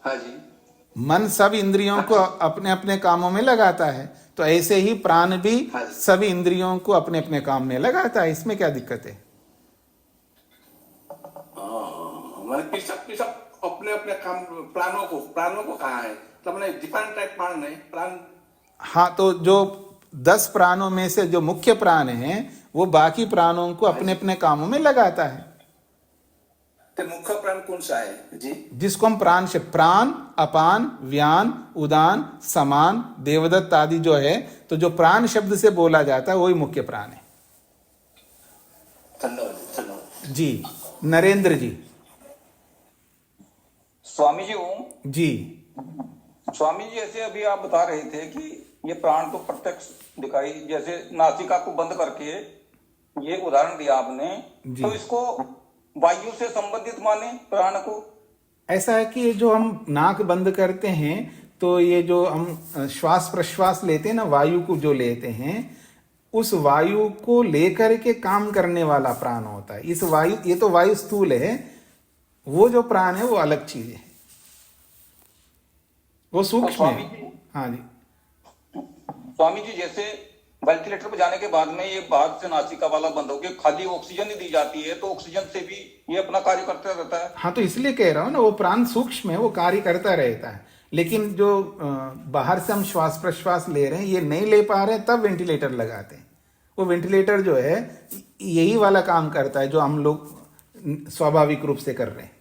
हाँ जी। मन सब इंद्रियों को अपने अपने कामों में लगाता है, तो ऐसे ही प्राण भी सभी इंद्रियों को अपने अपने काम में लगाता है। इसमें क्या दिक्कत है? अपने अपने काम, प्राणों को कहा है, तो मैंने डिफरेंट टाइप प्राण नहीं, प्राण। हाँ तो जो 10 प्राणों में से जो मुख्य प्राण हैं वो बाकी प्राणों को अपने अपने कामों में लगाता है। तो मुख्य प्राण कौन सा है जी? जिसको हम प्राण से, प्राण, अपान, व्यान, उदान, समान, देवदत्त आदि जो है, तो जो प्राण शब्द से बोला जाता है वही मुख्य प्राण है। धन्यवाद जी। नरेंद्र जी। स्वामी जी हूँ जी। स्वामी जी, ऐसे अभी आप बता रहे थे कि ये प्राण तो प्रत्यक्ष दिखाई, जैसे नासिका को बंद करके ये उदाहरण दिया आपने, तो इसको वायु से संबंधित माने प्राण को? ऐसा है कि ये जो हम नाक बंद करते हैं, तो ये जो हम श्वास प्रश्वास लेते हैं ना, वायु को जो लेते हैं, उस वायु को लेकर के काम करने वाला प्राण होता है। इस वायु, ये तो वायु स्थूल है, वो जो प्राण है वो अलग चीज है, वो सूक्ष्म है। हाँ जी। स्वामी जी, जैसे वेंटिलेटर पर जाने के बाद में ये बाहर से नासिका वाला बंद हो गया, खाली ऑक्सीजन ही दी जाती है, तो ऑक्सीजन से भी ये अपना कार्य करता रहता है। हाँ तो इसलिए कह रहा हूं ना, वो प्राण सूक्ष्म है, वो कार्य करता रहता है। लेकिन जो बाहर से हम श्वास प्रश्वास ले रहे हैं, ये नहीं ले पा रहे हैं, तब वेंटिलेटर लगाते हैं। वो वेंटिलेटर जो है यही वाला काम करता है जो हम लोग स्वाभाविक रूप से कर रहे हैं।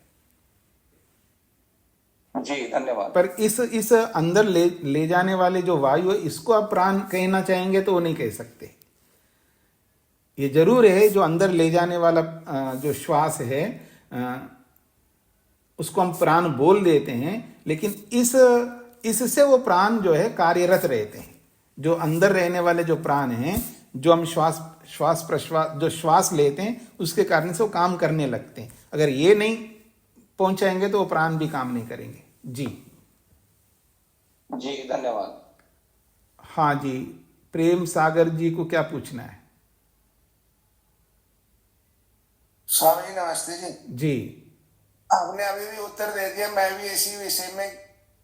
जी धन्यवाद। पर इस अंदर ले जाने वाले जो वायु है, इसको आप प्राण कहना चाहेंगे तो वो नहीं कह सकते। ये जरूर है जो अंदर ले जाने वाला जो श्वास है, उसको हम प्राण बोल देते हैं, लेकिन इससे वो प्राण जो है कार्यरत रहते हैं। जो अंदर रहने वाले जो प्राण हैं, जो हम श्वास प्रश्वास जो श्वास लेते हैं, उसके कारण से वो काम करने लगते हैं। अगर ये नहीं पहुंचाएंगे तो वो प्राण भी काम नहीं करेंगे। जी जी धन्यवाद। हाँ जी। प्रेम सागर जी को क्या पूछना है? स्वामी जी नमस्ते जी। जी। आपने अभी भी उत्तर दे दिया। मैं भी इसी विषय में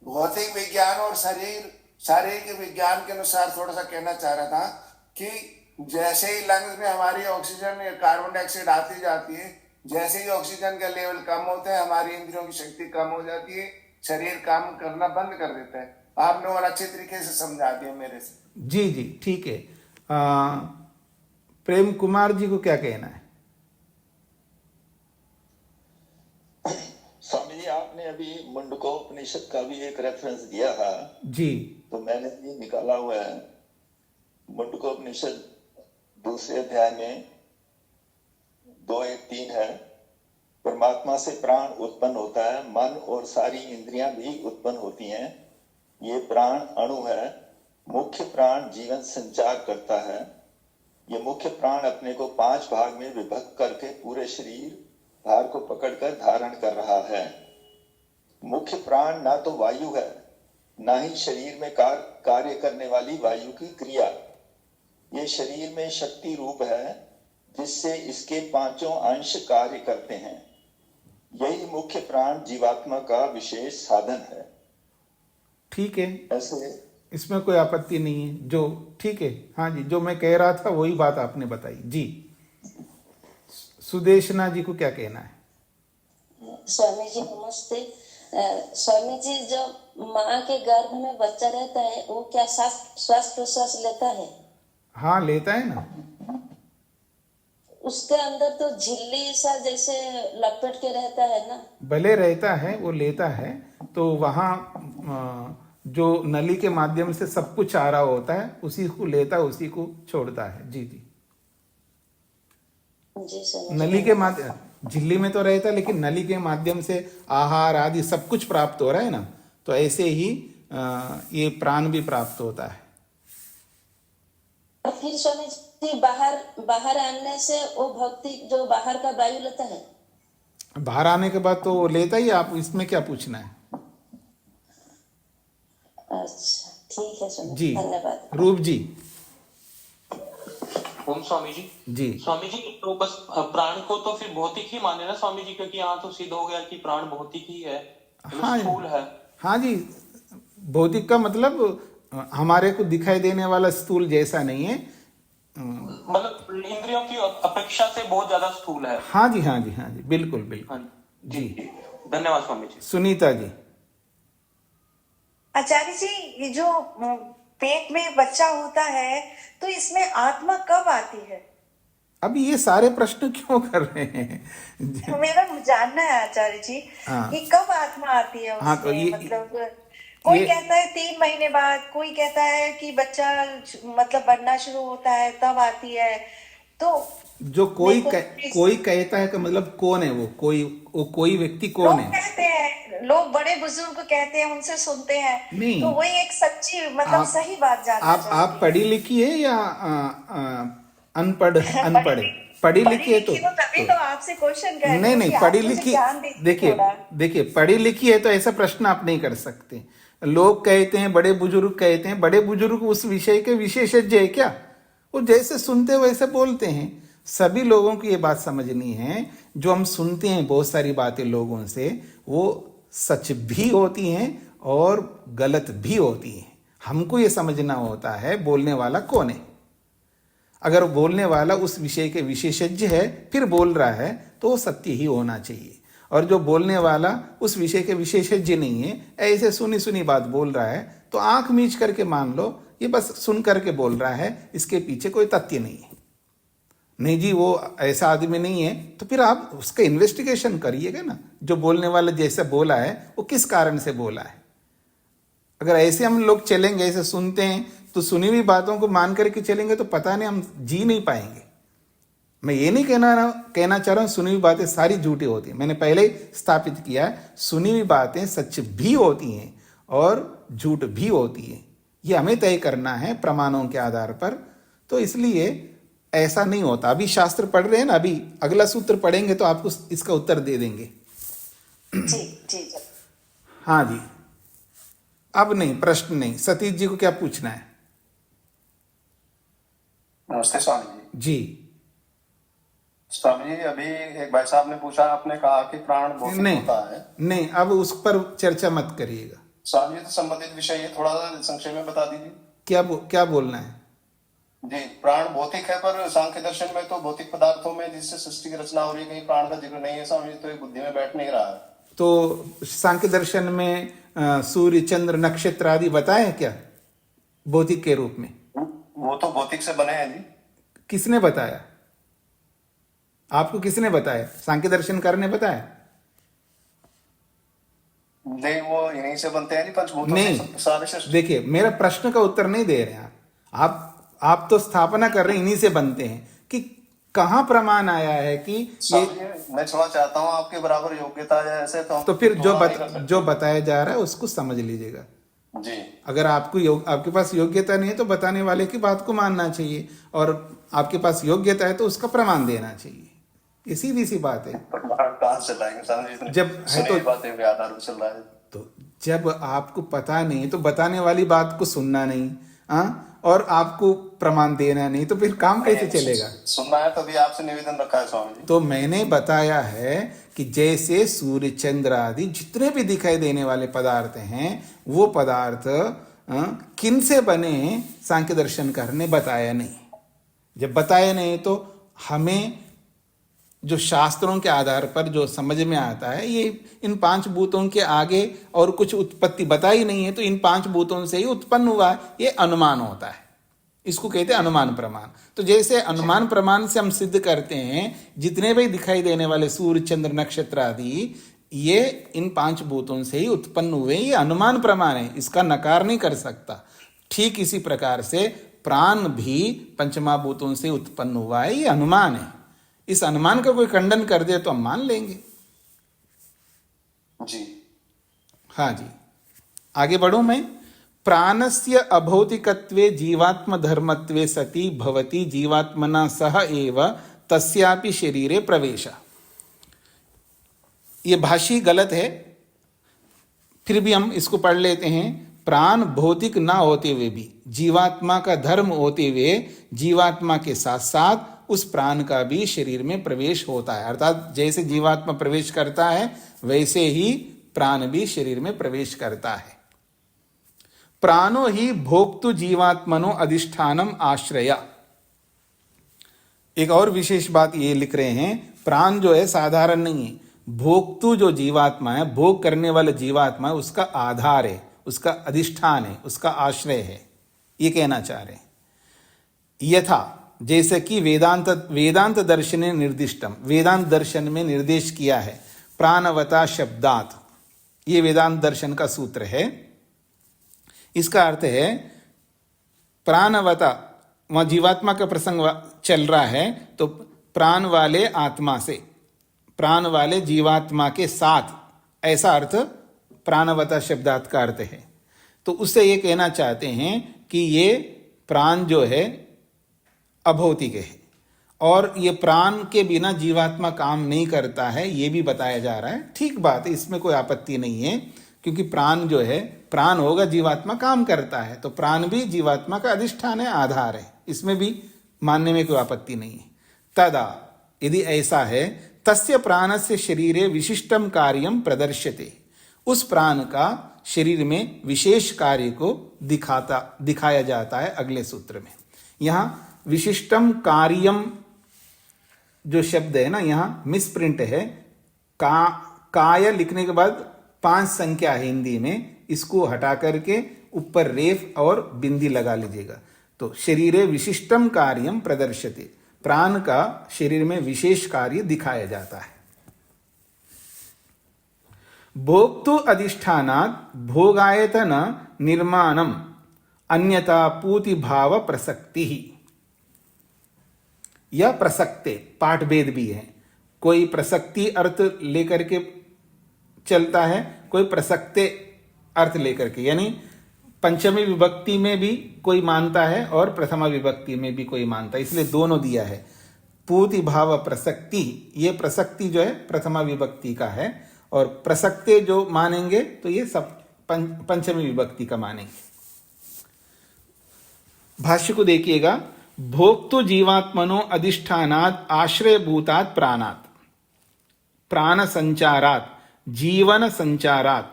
भौतिक विज्ञान और शारीरिक विज्ञान के अनुसार थोड़ा सा कहना चाह रहा था कि जैसे ही लंग्स में हमारी ऑक्सीजन या कार्बन डाइऑक्साइड आती जाती है, जैसे ही ऑक्सीजन का लेवल कम होता है, हमारी इंद्रियों की शक्ति कम हो जाती है, शरीर काम करना बंद कर देता है। आपने और अच्छे तरीके से समझा दिया मेरे से। जी जी ठीक है। प्रेम कुमार जी को क्या कहना है? स्वामी जी, आपने अभी मुंडकोपनिषद का भी एक रेफरेंस दिया था जी, तो मैंने भी निकाला हुआ है। मुंडकोपनिषद 2 अध्याय में 2:1-3 है। परमात्मा से प्राण उत्पन्न होता है, मन और सारी इंद्रियां भी उत्पन्न होती हैं। ये प्राण अणु है। मुख्य प्राण जीवन संचार करता है। ये मुख्य प्राण अपने को 5 भाग में विभक्त करके पूरे शरीर भार को पकड़कर धारण कर रहा है। मुख्य प्राण ना तो वायु है, ना ही शरीर में कार्य करने वाली वायु की क्रिया। ये शरीर में शक्ति रूप है जिससे इसके 5 अंश कार्य करते हैं। यही मुख्य प्राण जीवात्मा का विशेष साधन है। ठीक है, ऐसे इसमें कोई आपत्ति नहीं है। जो ठीक है, हाँ जी, जो मैं कह रहा था वही बात आपने बताई। जी। सुदेशना जी को क्या कहना है? स्वामी जी नमस्ते। स्वामी जी, जब माँ के गर्भ में बच्चा रहता है, वो क्या श्वास प्रश्वास लेता है? हाँ लेता है ना। उसके अंदर तो झिल्ली सा जैसे लपेट के रहता है ना? भले रहता है, वो लेता है। तो वहाँ जो नली के माध्यम से सब कुछ आ रहा होता है, उसी को लेता है, उसी को छोड़ता है। जी जी। जी सर। झिल्ली में तो रहता है, लेकिन नली के माध्यम से आहार आदि सब कुछ प्राप्त हो रहा है ना, तो ऐसे ही ये प्राण भी प्राप्त होता है। और फिर स्वामी जी बाहर आने से वो भक्ति जो बाहर का वायु लेता है, बाहर आने के बाद तो वो लेता ही, आप इसमें क्या पूछना है। अच्छा ठीक है स्वामी जी, धन्यवाद। रूप जी। ओम स्वामी जी। जी स्वामी जी, तो बस प्राण को तो फिर भौतिक ही माने ना स्वामी जी, क्योंकि यहाँ तो सिद्ध हो गया कि प्राण भौतिक ही है, हाँ स्थूल है। हाँ जी, भौतिक का मतलब हमारे को दिखाई देने वाला स्थूल जैसा नहीं है, मतलब इंद्रियों की अपेक्षा से बहुत ज्यादा स्थूल है। हाँ जी हाँ जी हाँ जी, बिल्कुल बिल्कुल। हाँ जी धन्यवाद स्वामी जी। सुनीता जी। आचार्य जी, ये जो पेट में बच्चा होता है तो इसमें आत्मा कब आती है? अभी ये सारे प्रश्न क्यों कर रहे हैं? मेरा जानना है आचार्य जी हाँ। कि कब आत्मा आती है उसमें? हाँ, तो ये मतलब कोई कहता है 3 महीने बाद, कोई कहता है कि बच्चा मतलब बढ़ना शुरू होता है तब आती है। तो जो कोई कहता है का मतलब कौन है वो कोई व्यक्ति कौन है? कहते हैं लोग, बड़े बुजुर्ग कहते हैं, उनसे सुनते हैं। नहीं, तो वही एक सच्ची मतलब सही बात जानना चाहती हूँ। आप पढ़ी लिखी है या अनपढ़? पढ़ी लिखी है तो तभी तो आपसे क्वेश्चन कर रही हूँ। नहीं, पढ़ी लिखी, देखिए पढ़ी लिखी है तो ऐसा प्रश्न आप नहीं कर सकते। लोग कहते हैं, बड़े बुजुर्ग कहते हैं, बड़े बुजुर्ग उस विषय के विशेषज्ञ है क्या? वो जैसे सुनते वैसे बोलते हैं। सभी लोगों को ये बात समझनी है, जो हम सुनते हैं बहुत सारी बातें लोगों से, वो सच भी होती हैं और गलत भी होती हैं। हमको ये समझना होता है बोलने वाला कौन है। अगर बोलने वाला उस विषय के विशेषज्ञ है फिर बोल रहा है तो वो सत्य ही होना चाहिए, और जो बोलने वाला उस विषय के विशेषज्ञ नहीं है, ऐसे सुनी सुनी बात बोल रहा है, तो आंख मीच करके मान लो ये बस सुन करके बोल रहा है, इसके पीछे कोई तथ्य नहीं है। नहीं जी वो ऐसा आदमी नहीं है, तो फिर आप उसका इन्वेस्टिगेशन करिएगा ना, जो बोलने वाला जैसे बोला है वो किस कारण से बोला है। अगर ऐसे हम लोग चलेंगे, ऐसे सुनते हैं तो सुनी हुई बातों को मान करके चलेंगे तो पता नहीं हम जी नहीं पाएंगे। मैं ये नहीं कहना चाह रहा हूँ सुनी हुई बातें सारी झूठी होती हैं। मैंने पहले ही स्थापित किया है, सुनी हुई बातें सच भी होती हैं और झूठ भी होती हैं। ये हमें तय करना है प्रमाणों के आधार पर। तो इसलिए ऐसा नहीं होता। अभी शास्त्र पढ़ रहे हैं ना, अभी अगला सूत्र पढ़ेंगे तो आपको इसका उत्तर दे देंगे। जी। हाँ जी, अब नहीं, प्रश्न नहीं। सतीश जी को क्या पूछना है? नमस्ते स्वामी जी। जी स्वामी जी, अभी एक भाई साहब ने पूछा, आपने कहा कि प्राण भौतिक होता है। नहीं, अब उस पर चर्चा मत करिएगा स्वामी जी। तो संबंधित विषय है, थोड़ा सा संक्षेप में बता दीजिए। क्या बोलना है जी? प्राण भौतिक है, पर सांख्य दर्शन में तो भौतिक पदार्थों में जिससे सृष्टि की रचना हो रही है, कहीं प्राण का जिक्र नहीं है स्वामी जी। तो ये बुद्धि में बैठ नहीं रहा है। तो सांख्य दर्शन में सूर्य चंद्र नक्षत्र आदि बताए हैं क्या भौतिक के रूप में? वो तो भौतिक से बने हैं जी। किसने बताया आपको? किसने बताया? सांख्य दर्शन करने बताया? नहीं, वो इन्हीं से बनते हैं जी, पंचभूतों नहीं, से सारे सृष्टि। देखिए मेरा प्रश्न का उत्तर नहीं दे रहे हैं आप तो स्थापना कर रहे हैं इन्हीं से बनते हैं। कि कहाँ प्रमाण आया है कि ये? मैं थोड़ा चाहता हूँ आपके बराबर योग्यता है ऐसे, तो फिर जो बताया जा रहा है उसको समझ लीजिएगा जी। अगर आपके पास योग्यता नहीं है तो बताने वाले की बात को मानना चाहिए, और आपके पास योग्यता है तो उसका प्रमाण देना चाहिए। ये सीधी सी बात है। कहाँ से लाएंगे? जब है तो बातें पे आधार चल रहा है। तो जब आपको पता नहीं तो बताने वाली बात को सुनना नहीं, और आपको प्रमाण देना नहीं, तो फिर काम कैसे चलेगा? सुनना है तो भी आपसे निवेदन रखा है स्वामी जी। तो मैंने बताया है कि जैसे सूर्य चंद्र आदि जितने भी दिखाई देने वाले पदार्थ हैं, वो पदार्थ किन से बने सांख्य दर्शनकार ने बताया नहीं। जब बताया नहीं तो हमें जो शास्त्रों के आधार पर जो समझ में आता है, ये इन 5 भूतों के आगे और कुछ उत्पत्ति बताई नहीं है, तो इन 5 भूतों से ही उत्पन्न हुआ, ये अनुमान होता है। इसको कहते हैं अनुमान प्रमाण। तो जैसे अनुमान प्रमाण से हम सिद्ध करते हैं जितने भी दिखाई देने वाले सूर्य चंद्र नक्षत्र आदि, ये इन 5 भूतों से ही उत्पन्न हुए, ये अनुमान प्रमाण है, इसका नकार नहीं कर सकता। ठीक इसी प्रकार से प्राण भी पंचमा भूतों से उत्पन्न हुआ है, ये अनुमान है। इस अनुमान का कोई खंडन कर दे तो हम मान लेंगे। जी हाँ जी, आगे बढ़ूं मैं। प्राणस्य अभौतिकत्वे जीवात्म धर्मत्वे सति भवति जीवात्मना सह एव तस्यापि शरीरे प्रवेश। ये भाष्य गलत है, फिर भी हम इसको पढ़ लेते हैं। प्राण भौतिक ना होते हुए भी जीवात्मा का धर्म होते हुए जीवात्मा के साथ साथ उस प्राण का भी शरीर में प्रवेश होता है। अर्थात जैसे जीवात्मा प्रवेश करता है वैसे ही प्राण भी शरीर में प्रवेश करता है। प्राणो ही भोक्तु जीवात्मनो अधिष्ठानम आश्रया। एक और विशेष बात ये लिख रहे हैं, प्राण जो है साधारण नहीं है, भोक्तु जो जीवात्मा है, भोग करने वाला जीवात्मा है, उसका आधार है, उसका अधिष्ठान है, उसका आश्रय है, ये कहना चाह रहे हैं। यथा जैसे कि वेदांत दर्शन निर्दिष्टम, वेदांत दर्शन में निर्देश किया है प्राणवता शब्दात, ये वेदांत दर्शन का सूत्र है। इसका अर्थ है प्राणवता, वहाँ जीवात्मा का प्रसंग चल रहा है तो प्राण वाले आत्मा से, प्राण वाले जीवात्मा के साथ, ऐसा अर्थ प्राणवता शब्दार्थ का अर्थ है। तो उससे ये कहना चाहते हैं कि ये प्राण जो है अभौतिक है और ये प्राण के बिना जीवात्मा काम नहीं करता है, ये भी बताया जा रहा है। ठीक बात है, इसमें कोई आपत्ति नहीं है, क्योंकि प्राण जो है, प्राण होगा जीवात्मा काम करता है, तो प्राण भी जीवात्मा का अधिष्ठान है, आधार है, इसमें भी मानने में कोई आपत्ति नहीं है। तदा यदि ऐसा है, तस्य प्राणस्य शरीरे विशिष्टम कार्यम प्रदर्श्यते, उस प्राण का शरीर में विशेष कार्य को दिखाया जाता है अगले सूत्र में। यहाँ विशिष्टम कार्यम जो शब्द है ना, यहाँ मिसप्रिंट है, काय लिखने के बाद 5 संख्या है हिंदी में, इसको हटा करके ऊपर रेफ और बिंदी लगा लीजिएगा। तो शरीरे विशिष्टम कार्यम प्रदर्श्यते, प्राण का शरीर में विशेष कार्य दिखाया जाता है। भोक्तु अधिष्ठानात् भोगायतन निर्माणम अन्यथा पूति भाव प्रसक्ति ही। यह प्रसक्ते पाठ भेद भी है, कोई प्रसक्ति अर्थ लेकर के चलता है, कोई प्रसक्ते अर्थ लेकर के, यानी पंचमी विभक्ति में भी कोई मानता है और प्रथमा विभक्ति में भी कोई मानता है, इसलिए दोनों दिया है। पूति भाव प्रसक्ति, ये प्रसक्ति जो है प्रथमा विभक्ति का है और प्रसक्ते जो मानेंगे तो ये सब पंचमी विभक्ति का मानेंगे। भाष्य को देखिएगा। भोक्तु जीवात्मनो अधिष्ठानात् आश्रयभूतात् प्राणात्, प्राण संचारात् जीवन संचारात्,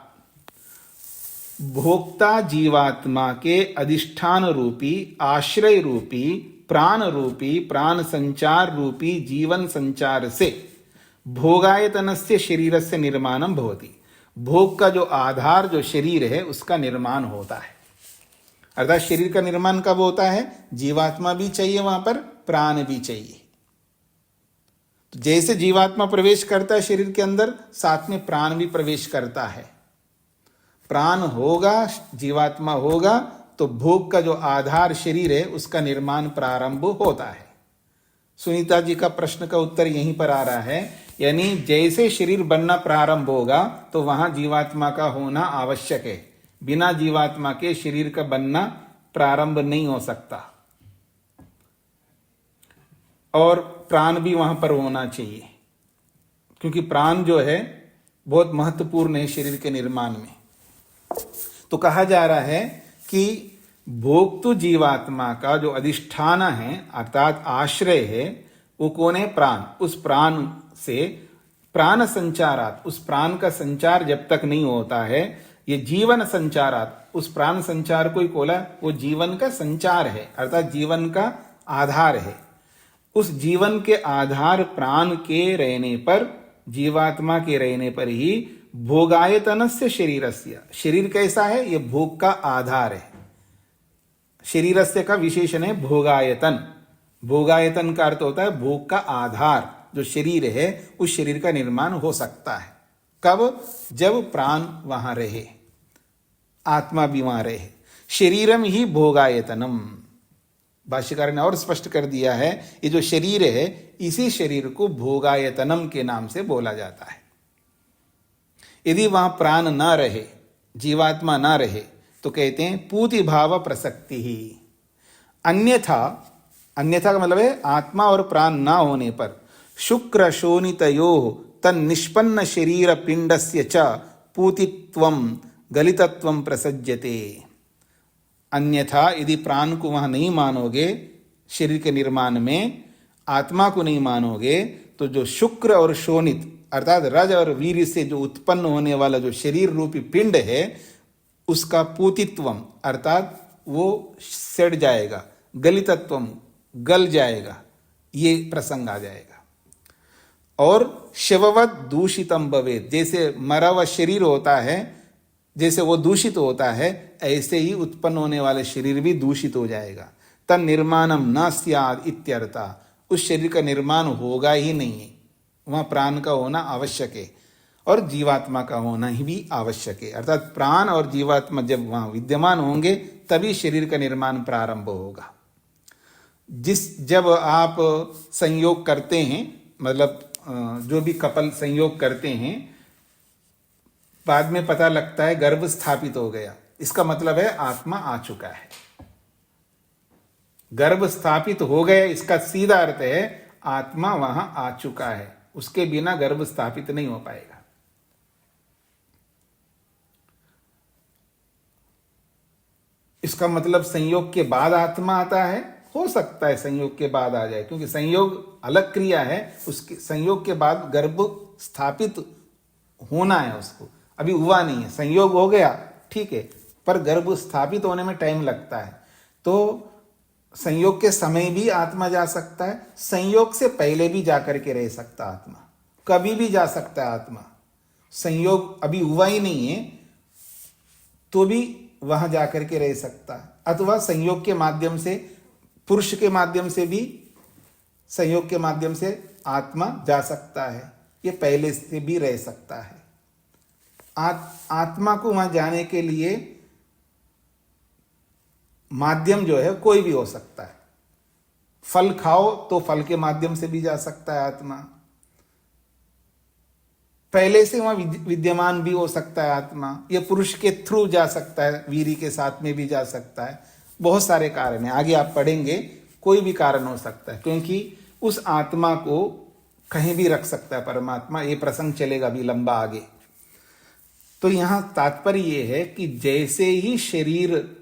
भोक्ता जीवात्मा के अधिष्ठान रूपी, आश्रय रूपी, प्राण रूपी, प्राण संचार रूपी जीवन संचार से भोगायतनस्य शरीरस्य निर्माणम भवति, भोग का जो आधार जो शरीर है उसका निर्माण होता है। अर्थात शरीर का निर्माण कब होता है? जीवात्मा भी चाहिए वहां पर, प्राण भी चाहिए। तो जैसे जीवात्मा प्रवेश करता है शरीर के अंदर, साथ में प्राण भी प्रवेश करता है। प्राण होगा, जीवात्मा होगा तो भोग का जो आधार शरीर है उसका निर्माण प्रारंभ होता है। सुनीता जी का प्रश्न का उत्तर यहीं पर आ रहा है, यानी जैसे शरीर बनना प्रारंभ होगा तो वहां जीवात्मा का होना आवश्यक है, बिना जीवात्मा के शरीर का बनना प्रारंभ नहीं हो सकता, और प्राण भी वहां पर होना चाहिए, क्योंकि प्राण जो है बहुत महत्वपूर्ण है शरीर के निर्माण में। तो कहा जा रहा है कि भोक्तु जीवात्मा का जो अधिष्ठान है अर्थात आश्रय है, वो कौन है? प्राण। उस प्राण से प्राण संचारात, उस प्राण का संचार जब तक नहीं होता है, ये जीवन संचारात, उस प्राण संचार को ही बोला, वो जीवन का संचार है अर्थात जीवन का आधार है। उस जीवन के आधार प्राण के रहने पर, जीवात्मा के रहने पर ही भोगायतनस्य शरीरस्य, शरीर कैसा है? ये भोग का आधार है। शरीरस्य का विशेषण है भोगायतन। भोगायतन का अर्थ होता है भोग का आधार, जो शरीर है उस शरीर का निर्माण हो सकता है। कब? जब प्राण वहां रहे, आत्मा भी वहां रहे। शरीरम ही भोगायतनम, भाष्यकार ने और स्पष्ट कर दिया है, ये जो शरीर है इसी शरीर को भोगायतनम के नाम से बोला जाता है। यदि वहां प्राण न रहे, जीवात्मा न रहे, तो कहते हैं पूति भाव प्रसक्ति ही। अन्यथा, अन्यथा का मतलब है आत्मा और प्राण न होने पर शुक्र शोणितयो तन निष्पन्न शरीर पिंडस्य च पूतित्वम गलितत्वम प्रसज्यते। अन्यथा यदि प्राण को वहां नहीं मानोगे, शरीर के निर्माण में आत्मा को नहीं मानोगे, तो जो शुक्र और शोणित अर्थात रज और वीर से जो उत्पन्न होने वाला जो शरीर रूपी पिंड है, उसका पूतित्वम अर्थात वो सड़ जाएगा, गलितत्वम गल जाएगा, ये प्रसंग आ जाएगा। और शववत दूषितम भवेत्, जैसे मरा हुआ शरीर होता है, जैसे वो दूषित होता है, ऐसे ही उत्पन्न होने वाले शरीर भी दूषित हो जाएगा। तन निर्माणम न स्याद इत्यर्था, उस शरीर का निर्माण होगा ही नहीं है, वहाँ प्राण का होना आवश्यक है और जीवात्मा का होना ही भी आवश्यक है। अर्थात प्राण और जीवात्मा जब वहाँ विद्यमान होंगे तभी शरीर का निर्माण प्रारंभ होगा। जब आप संयोग करते हैं, मतलब जो भी कपल संयोग करते हैं, बाद में पता लगता है गर्भ स्थापित हो गया, इसका मतलब है आत्मा आ चुका है। गर्भ स्थापित हो गया इसका सीधा अर्थ है आत्मा वहां आ चुका है, उसके बिना गर्भ स्थापित नहीं हो पाएगा। इसका मतलब संयोग के बाद आत्मा आता है, हो सकता है संयोग के बाद आ जाए, क्योंकि संयोग अलग क्रिया है, उसके संयोग के बाद गर्भ स्थापित होना है, उसको अभी हुआ नहीं है। संयोग हो गया ठीक है, पर गर्भ स्थापित होने में टाइम लगता है। तो संयोग के समय भी आत्मा जा सकता है, संयोग से पहले भी जाकर के रह सकता आत्मा, कभी भी जा सकता है आत्मा। संयोग अभी हुआ ही नहीं है तो भी वहां जाकर के रह सकता है, अथवा संयोग के माध्यम से, पुरुष के माध्यम से भी, संयोग के माध्यम से आत्मा जा सकता है, ये पहले से भी रह सकता है। आत्मा को वहां जाने के लिए माध्यम जो है कोई भी हो सकता है। फल खाओ तो फल के माध्यम से भी जा सकता है आत्मा, पहले से वहां विद्यमान भी हो सकता है आत्मा, ये पुरुष के थ्रू जा सकता है, वीरी के साथ में भी जा सकता है। बहुत सारे कारण हैं, आगे आप पढ़ेंगे, कोई भी कारण हो सकता है, क्योंकि उस आत्मा को कहीं भी रख सकता है परमात्मा। ये प्रसंग चलेगा अभी लंबा आगे। तो यहां तात्पर्य यह है कि जैसे ही शरीर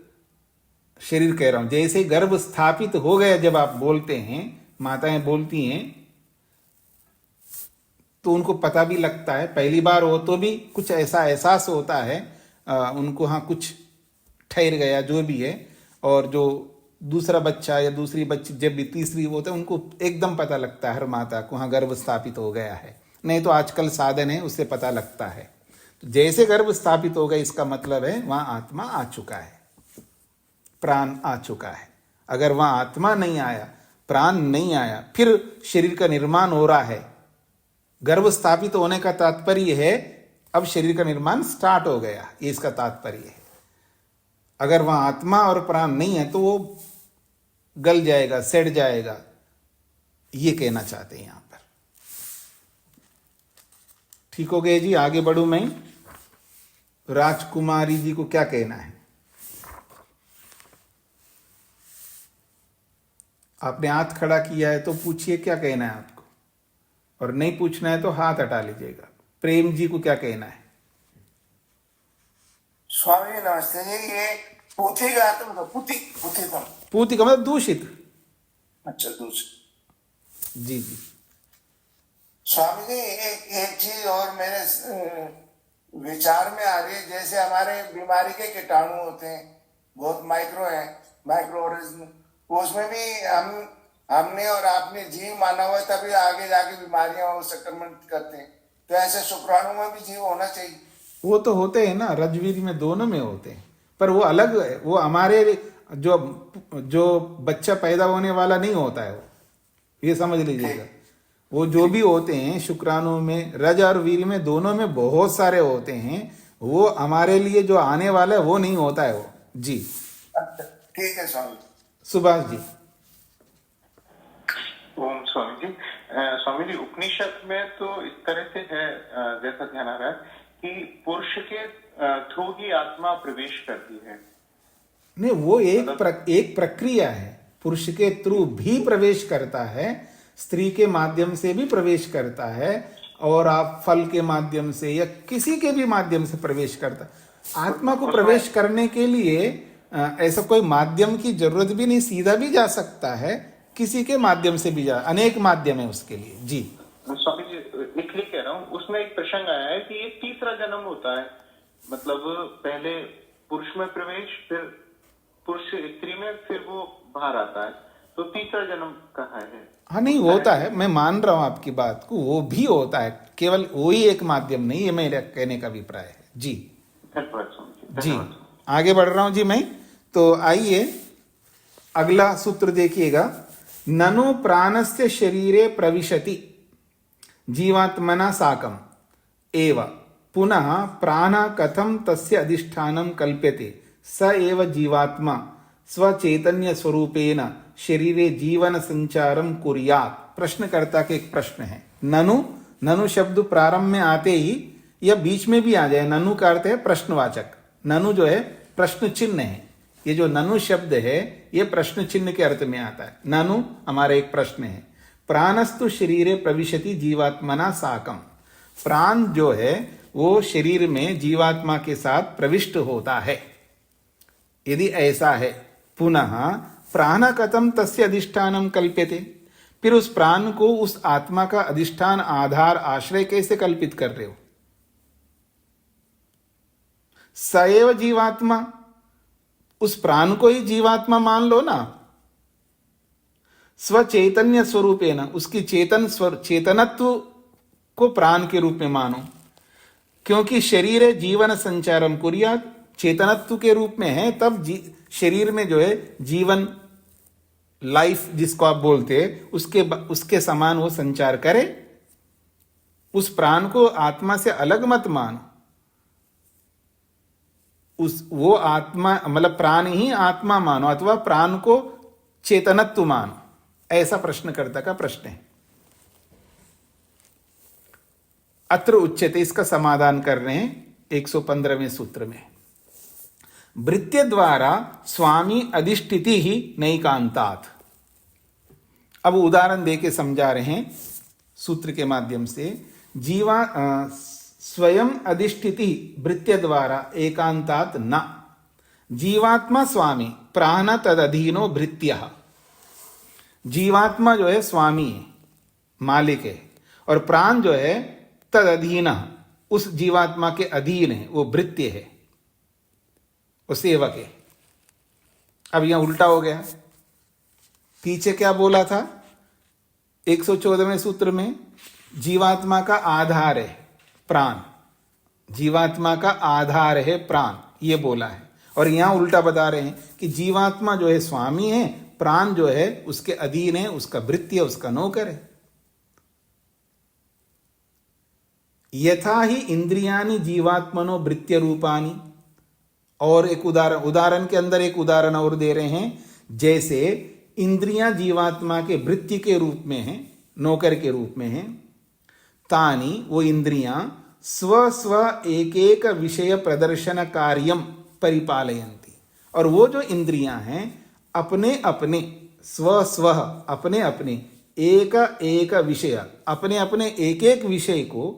कह रहा हूं, जैसे गर्भ स्थापित हो गया, जब आप बोलते हैं, माताएं बोलती हैं, तो उनको पता भी लगता है, पहली बार हो तो भी कुछ ऐसा एहसास होता है उनको, हाँ कुछ ठहर गया जो भी है। और जो दूसरा बच्चा या दूसरी बच्ची जब भी तीसरी होता है, उनको एकदम पता लगता है हर माता को, हाँ गर्भ स्थापित हो गया है। नहीं तो आजकल साधन है, उससे पता लगता है। तो जैसे गर्भ स्थापित हो गया, इसका मतलब है वहां आत्मा आ चुका है, प्राण आ चुका है। अगर वहां आत्मा नहीं आया, प्राण नहीं आया, फिर शरीर का निर्माण हो रहा है। गर्भ स्थापित होने का तात्पर्य है अब शरीर का निर्माण स्टार्ट हो गया, ये इसका तात्पर्य है। अगर वहां आत्मा और प्राण नहीं है तो वो गल जाएगा, सड़ जाएगा, ये कहना चाहते हैं यहां पर। ठीक हो गए जी, आगे बढ़ूं मैं। राजकुमारी जी को क्या कहना है? आपने हाथ खड़ा किया है तो पूछिए क्या कहना है आपको, और नहीं पूछना है तो हाथ हटा लीजिएगा। प्रेम जी को क्या कहना है? स्वामी नमस्ते जी, ये पूथी का तो पूथी का मतलब दूषित। अच्छा, दूषित। जी जी स्वामी जी, एक चीज और मेरे विचार में आ रही है। जैसे हमारे बीमारी के कीटाणु होते हैं, बहुत माइक्रो है, माइक्रो ऑर्गेनिज्म, उसमें भी हमने और आपने जीव माना हुआ है, तभी आगे जाके बीमारियां और संक्रमण करते हैं। तो ऐसे शुक्राणु में भी जीव होना चाहिए। वो तो होते हैं ना, रजवीर में दोनों में होते हैं, पर वो अलग है। वो हमारे जो बच्चा पैदा होने वाला नहीं होता है, वो ये समझ लीजिएगा। वो जो भी होते हैं शुक्राणु में, रज और वीर में, दोनों में बहुत सारे होते हैं। वो हमारे लिए जो आने वाला है वो नहीं होता है वो। जी ठीक है स्वामी। सुभाष जी। स्वामी जी उपनिषद में तो इस तरह से है, जैसा ध्यान आ रहा है कि पुरुष के थ्रू ही आत्मा प्रवेश करती है। नहीं, वो एक प्रक्रिया है। पुरुष के थ्रू भी प्रवेश करता है, स्त्री के माध्यम से भी प्रवेश करता है, और आप फल के माध्यम से या किसी के भी माध्यम से प्रवेश करता है। आत्मा को प्रवेश करने के लिए ऐसा कोई माध्यम की जरूरत भी नहीं, सीधा भी जा सकता है, किसी के माध्यम से भी जा, अनेक माध्यम है उसके लिए। जी स्वामी जी, इसलिए कह रहा हूँ, उसमें एक प्रसंग आया है कि ये तीसरा जन्म होता है, मतलब पहले पुरुष में प्रवेश, फिर पुरुष स्त्री में, फिर वो बाहर आता है, तो तीसरा जन्म कहाँ है? हाँ, नहीं होता है, मैं मान रहा हूँ आपकी बात को, वो भी होता है, केवल वो ही एक माध्यम नहीं, ये मेरे कहने का अभिप्राय है। जी जी, आगे बढ़ रहा हूं जी मैं। तो आइए अगला सूत्र देखिएगा। ननु प्राणस्य शरीरे प्रविशति जीवात्मना साकम एव पुनः प्राण कथम तस्य अधिष्ठानं कल्प्यते स एव जीवात्मा स्वचैतन्य स्वरूपेण शरीरे जीवन संचारम कुर्यात्। प्रश्नकर्ता के एक प्रश्न है। ननु शब्द प्रारंभ में आते ही या बीच में भी आ जाए, ननु का अर्थ है प्रश्नवाचक। ननु जो है प्रश्न चिन्ह है। ये जो ननु शब्द है ये प्रश्न चिन्ह के अर्थ में आता है। ननु हमारा एक प्रश्न है। प्राणस्तु शरीरे प्रविशति जीवात्मना साकम। प्राण जो है वो शरीर में जीवात्मा के साथ प्रविष्ट होता है। यदि ऐसा है, पुनः प्राण कथम तस्य अधिष्ठानम कल्प्यते, फिर उस प्राण को उस आत्मा का अधिष्ठान, आधार, आश्रय कैसे कल्पित कर रहे हो? सएव जीवात्मा, उस प्राण को ही जीवात्मा मान लो ना। स्वचैतन्य स्वरूपेण, उसकी चेतनत्व को प्राण के रूप में मानो, क्योंकि शरीर जीवन संचारम कुर्यात्, चेतनत्व के रूप में है, तब शरीर में जो है जीवन, लाइफ जिसको आप बोलते हैं, उसके समान वो संचार करे। उस प्राण को आत्मा से अलग मत मानो। वो आत्मा मतलब प्राण ही आत्मा मानो, अथवा प्राण को चेतनत्व मानो, ऐसा प्रश्नकर्ता का प्रश्न है। अत्र उच्यते, इसका समाधान कर रहे हैं 115वें सूत्र में। भृत्य द्वारा स्वामी अधिष्ठिति ही नैकांतात्। अब उदाहरण देके समझा रहे हैं सूत्र के माध्यम से। स्वयं अधिष्ठिति भृत्य द्वारा एकांतात् न। जीवात्मा स्वामी, प्राण तदधीनो भृत्य। जीवात्मा जो है स्वामी है, मालिक है, और प्राण जो है तदधीन, उस जीवात्मा के अधीन है, वो भृत्य है, वो सेवक है। अब यहां उल्टा हो गया। पीछे क्या बोला था 114वें सूत्र में? जीवात्मा का आधार है प्राण, जीवात्मा का आधार है प्राण, ये बोला है। और यहां उल्टा बता रहे हैं कि जीवात्मा जो है स्वामी है, प्राण जो है उसके अधीन है, उसका भृत्य, उसका नौकर है। यथा ही इंद्रियानि जीवात्मनो भृत्य रूपानि। और एक उदाहरण के अंदर एक उदाहरण और दे रहे हैं। जैसे इंद्रियां जीवात्मा के भृत्य के रूप में हैं, नौकर के रूप में हैं, तानी, वो इंद्रियां स्व स्व एक एक विषय प्रदर्शन कार्यम परिपालयन्ति। और वो जो इंद्रियां हैं अपने अपने स्व स्व, अपने अपने एक एक विषय, अपने अपने एक एक विषय को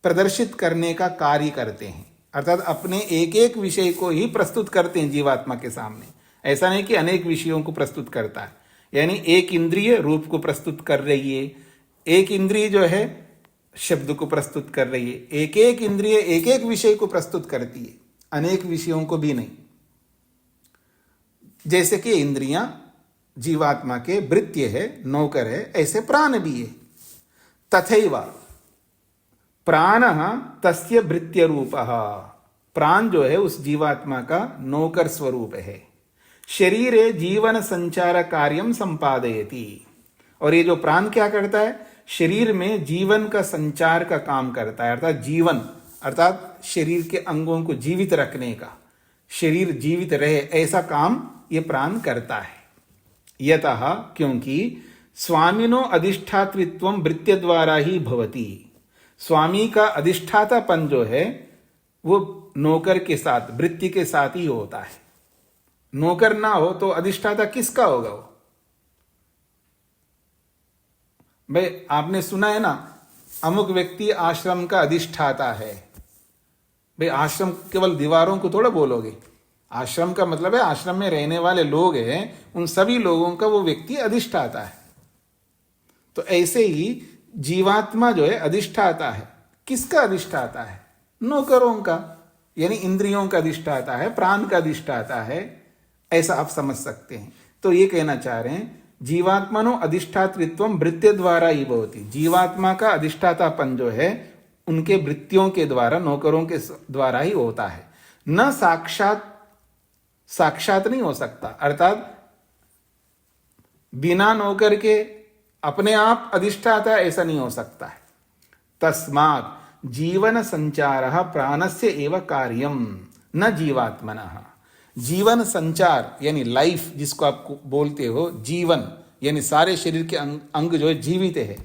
प्रदर्शित करने का कार्य करते हैं। अर्थात अपने एक एक विषय को ही प्रस्तुत करते हैं जीवात्मा के सामने। ऐसा नहीं कि अनेक विषयों को प्रस्तुत करता है। यानी एक इंद्रिय रूप को प्रस्तुत कर रही है, एक इंद्रिय जो है शब्द को प्रस्तुत कर रही है, एक एक इंद्रिय एक एक विषय को प्रस्तुत करती है, अनेक विषयों को भी नहीं। जैसे कि इंद्रियां जीवात्मा के भृत्य है, नौकर है, ऐसे प्राण भी है। तथैव प्राणः तस्य भृत्य रूपः। प्राण जो है उस जीवात्मा का नौकर स्वरूप है। शरीरे जीवन संचार कार्यम संपादयति। और ये जो प्राण क्या करता है? शरीर में जीवन का संचार का काम करता है। अर्थात जीवन, अर्थात शरीर के अंगों को जीवित रखने का, शरीर जीवित रहे ऐसा काम ये प्राण करता है। यतः, क्योंकि स्वामिनो अधिष्ठातृत्वम वृत्ति द्वारा ही भवति। स्वामी का अधिष्ठातापन जो है वो नौकर के साथ, वृत्ति के साथ ही होता है। नौकर ना हो तो अधिष्ठाता किसका होगा वो? भाई आपने सुना है ना, अमुक व्यक्ति आश्रम का अधिष्ठाता है। भाई आश्रम केवल दीवारों को थोड़ा बोलोगे, आश्रम का मतलब है आश्रम में रहने वाले लोग हैं, उन सभी लोगों का वो व्यक्ति अधिष्ठाता है। तो ऐसे ही जीवात्मा जो है अधिष्ठाता है। किसका अधिष्ठाता है? नौकरों का, यानी इंद्रियों का अधिष्ठाता है, प्राण का अधिष्ठाता है, ऐसा आप समझ सकते हैं। तो ये कहना चाह रहे हैं जीवात्मनो अधिष्ठातृत्वम वृत्ति द्वारा ही भवति। जीवात्मा का अधिष्ठातापन जो है उनके वृत्तियों के द्वारा, नौकरों के द्वारा ही होता है। न साक्षात नहीं हो सकता, अर्थात बिना नौकर के अपने आप अधिष्ठाता ऐसा नहीं हो सकता है। तस्मात् जीवन संचारः प्राणस्य एव कार्यम न जीवात्मनः। जीवन संचार यानी लाइफ जिसको आप बोलते हो, जीवन यानी सारे शरीर के अंग जो है जीवित है,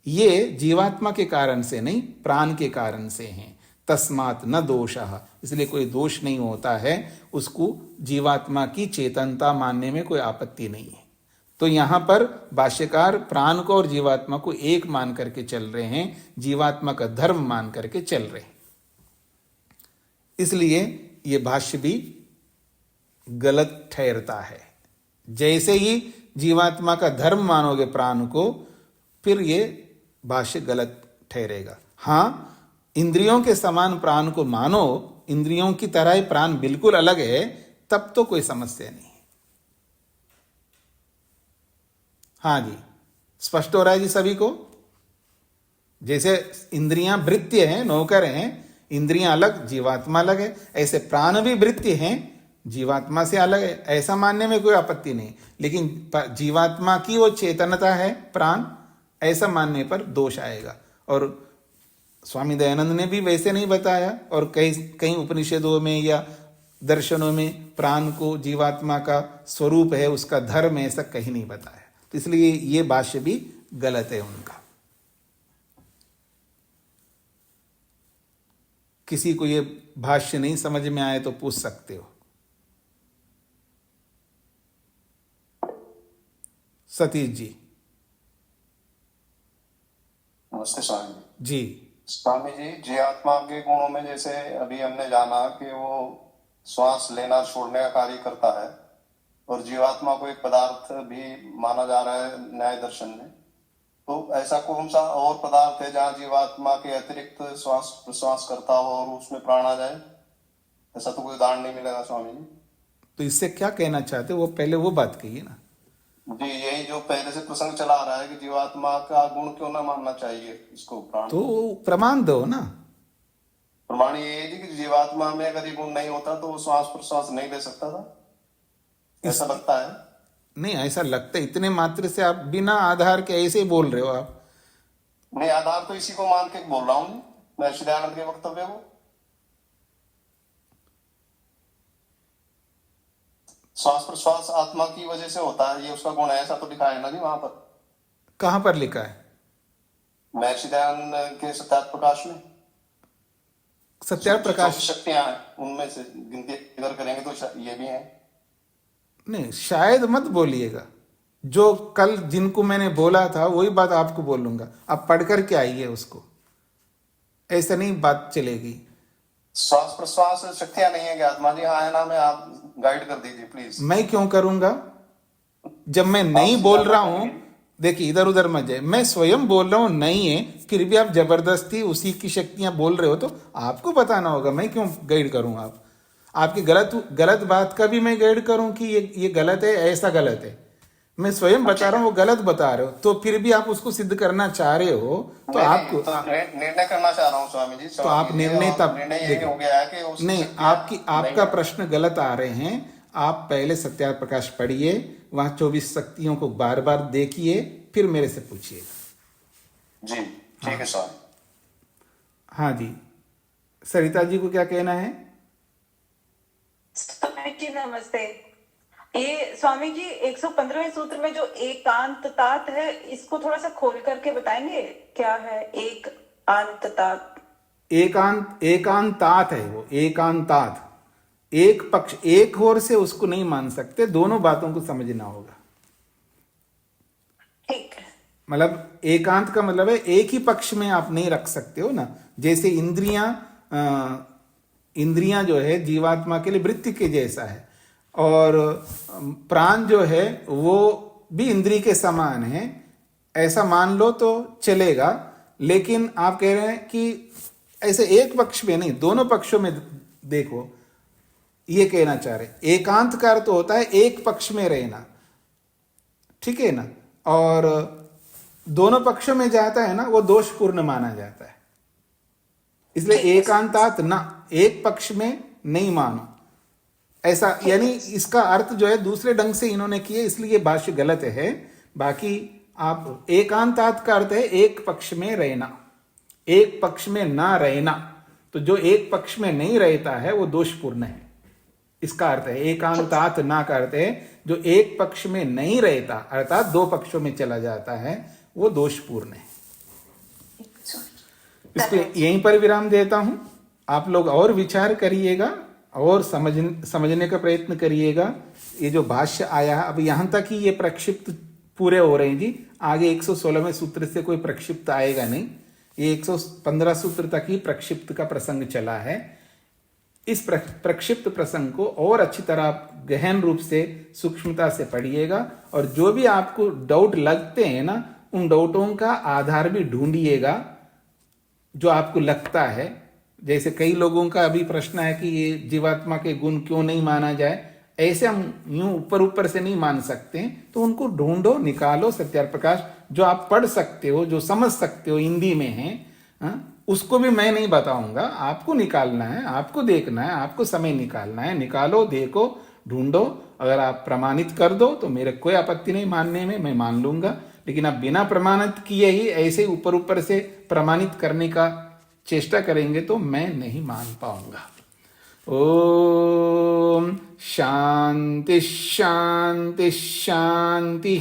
ये जीवात्मा के कारण से नहीं, प्राण के कारण से हैं। तस्मात् न दोषः, इसलिए कोई दोष नहीं होता है, उसको जीवात्मा की चेतनता मानने में कोई आपत्ति नहीं है। तो यहां पर भाष्यकार प्राण को और जीवात्मा को एक मान करके चल रहे हैं, जीवात्मा का धर्म मान करके चल रहे हैं। इसलिए ये भाष्य भी गलत ठहरता है। जैसे ही जीवात्मा का धर्म मानोगे प्राण को, फिर ये भाष्य गलत ठहरेगा। हाँ, इंद्रियों के समान प्राण को मानो, इंद्रियों की तरह ही प्राण बिल्कुल अलग है, तब तो कोई समस्या नहीं है। हाँ जी, स्पष्ट हो रहा है जी सभी को? जैसे इंद्रियां वृत्ति हैं, नौकर हैं, इंद्रियां अलग, जीवात्मा अलग है, ऐसे प्राण भी वृत्ति हैं, जीवात्मा से अलग है, ऐसा मानने में कोई आपत्ति नहीं। लेकिन जीवात्मा की वो चेतनता है प्राण, ऐसा मानने पर दोष आएगा। और स्वामी दयानंद ने भी वैसे नहीं बताया, और कई उपनिषदों में या दर्शनों में प्राण को जीवात्मा का स्वरूप है, उसका धर्म है, ऐसा कहीं नहीं बताया। तो इसलिए ये भाष्य भी गलत है उनका। किसी को ये भाष्य नहीं समझ में आए तो पूछ सकते हो। सतीश जी। नमस्ते स्वामी जी। स्वामी जी, जीवात्मा के गुणों में जैसे अभी हमने जाना कि वो श्वास लेना छोड़ने का कार्य करता है, और जीवात्मा को एक पदार्थ भी माना जा रहा है न्याय दर्शन में, तो ऐसा कौन सा और पदार्थ है जहाँ जीवात्मा के अतिरिक्त श्वास प्रश्वास करता हो और उसमें प्राण आ जाए? ऐसा तो कोई उदाहरण नहीं मिलेगा स्वामी जी। तो इससे क्या कहना चाहते हो, वो पहले वो बात कहिए ना जी। यही जो पहले से प्रसंग चला आ रहा है कि जीवात्मा का गुण क्यों ना मानना चाहिए इसको प्राण, तो प्रमाण दो ना। प्रमाण ये है जी कि जीवात्मा में अगर ये गुण नहीं होता तो वो श्वास प्रश्वास नहीं ले सकता था, ऐसा लगता है? नहीं, ऐसा लगता है, इतने मात्र से आप बिना आधार के ऐसे ही बोल रहे हो आप। नहीं, आधार तो इसी को मान के बोल रहा हूँ मैं, दयानंद के वक्तव्य को। श्वास प्रश्वास आत्मा की वजह से होता है, ये उसका गुण है, ऐसा तो लिखा है ना जी वहां पर। कहां पर लिखा है? महर्षि दयानंद के सत्यार्थ प्रकाश में। सत्यार्थ प्रकाश शक्तियां हैं, उनमें से गिनती अगर करेंगे तो ये भी है। नहीं, शायद मत बोलिएगा। जो कल जिनको मैंने बोला था वही बात आपको बोलूंगा, आप पढ़ कर के आइए उसको, ऐसा नहीं बात चलेगी। श्वास प्रश्वास शक्तियां नहीं है क्या आत्मा जी? हाँ है ना, मैं आप गाइड कर दीजिए प्लीज। मैं क्यों करूंगा जब मैं नहीं बोल रहा हूं? देखिए इधर उधर मत जाए, मैं स्वयं बोल रहा हूं नहीं है, फिर भी आप जबरदस्ती उसी की शक्तियां बोल रहे हो, तो आपको बताना होगा, मैं क्यों गाइड करूं? आपकी गलत बात का भी मैं गाइड करूं कि ये गलत है, ऐसा गलत है? मैं स्वयं बता रहा हूं, वो गलत बता रहे हो, तो फिर भी आप उसको सिद्ध करना चाह रहे हो, तो आपको निर्णय करना चाह रहा हूं स्वामी जी। तो आप निर्णय तब हो गया है कि नहीं, आपका प्रश्न गलत आ रहे हैं। आप पहले सत्यार्थ प्रकाश पढ़िए, वहां 24 शक्तियों को बार बार देखिए, फिर मेरे से पूछिए। जी ठीक है स्वामी। हाँ जी, सरिता जी को क्या कहना है? नमस्ते। ये स्वामी जी 115वें सूत्र में जो एकांत तात है, इसको थोड़ा सा खोल करके बताएंगे क्या है एकांत तात? एकांतात है वो, एकांतात। एक पक्ष, एक ओर से उसको नहीं मान सकते, दोनों बातों को समझना होगा। ठीक है। मतलब एकांत का मतलब है एक ही पक्ष में आप नहीं रख सकते हो ना। जैसे इंद्रियां जो है जीवात्मा के लिए वृत्ति के जैसा है, और प्राण जो है वो भी इंद्रिय के समान है, ऐसा मान लो तो चलेगा। लेकिन आप कह रहे हैं कि ऐसे एक पक्ष में नहीं, दोनों पक्षों में देखो, ये कहना चाह रहे। एकांत का अर्थ होता है एक पक्ष में रहना, ठीक है ना, और दोनों पक्षों में जाता है ना, वो दोषपूर्ण माना जाता है। इसलिए एकांतात ना, एक पक्ष में नहीं मानो ऐसा, यानी इसका अर्थ जो है दूसरे ढंग से इन्होंने किए, इसलिए भाष्य गलत है। बाकी आप एकांतात का अर्थ है एक पक्ष में रहना, एक पक्ष में ना रहना। तो जो एक पक्ष में नहीं रहता है वो दोषपूर्ण है, इसका अर्थ है। एकांतात ना का अर्थ है जो एक पक्ष में नहीं रहता, अर्थात दो पक्षों में चला जाता है, वो दोषपूर्ण है। इसको यहीं पर विराम देता हूं। आप लोग और विचार करिएगा और समझने का प्रयत्न करिएगा। ये जो भाष्य आया है, अब यहां तक ही ये प्रक्षिप्त पूरे हो रहे हैं जी। आगे 116वें सूत्र से कोई प्रक्षिप्त आएगा नहीं, ये 115 सूत्र तक ही प्रक्षिप्त का प्रसंग चला है। इस प्रक्षिप्त प्रसंग को और अच्छी तरह गहन रूप से सूक्ष्मता से पढ़िएगा, और जो भी आपको डाउट लगते हैं ना, उन डाउटों का आधार भी ढूंढिएगा जो आपको लगता है। जैसे कई लोगों का अभी प्रश्न है कि ये जीवात्मा के गुण क्यों नहीं माना जाए, ऐसे हम यूं ऊपर ऊपर से नहीं मान सकते, तो उनको ढूंढो, निकालो। सत्यार्थ प्रकाश जो आप पढ़ सकते हो, जो समझ सकते हो, हिंदी में है, उसको भी मैं नहीं बताऊंगा, आपको निकालना है, आपको देखना है, आपको समय निकालना है। निकालो, देखो, ढूंढो। अगर आप प्रमाणित कर दो तो मेरे कोई आपत्ति नहीं मानने में, मैं मान लूंगा। लेकिन आप बिना प्रमाणित किए ही ऐसे ऊपर ऊपर से प्रमाणित करने का चेष्टा करेंगे तो मैं नहीं मान पाऊंगा। ओम शांति शांति शांति।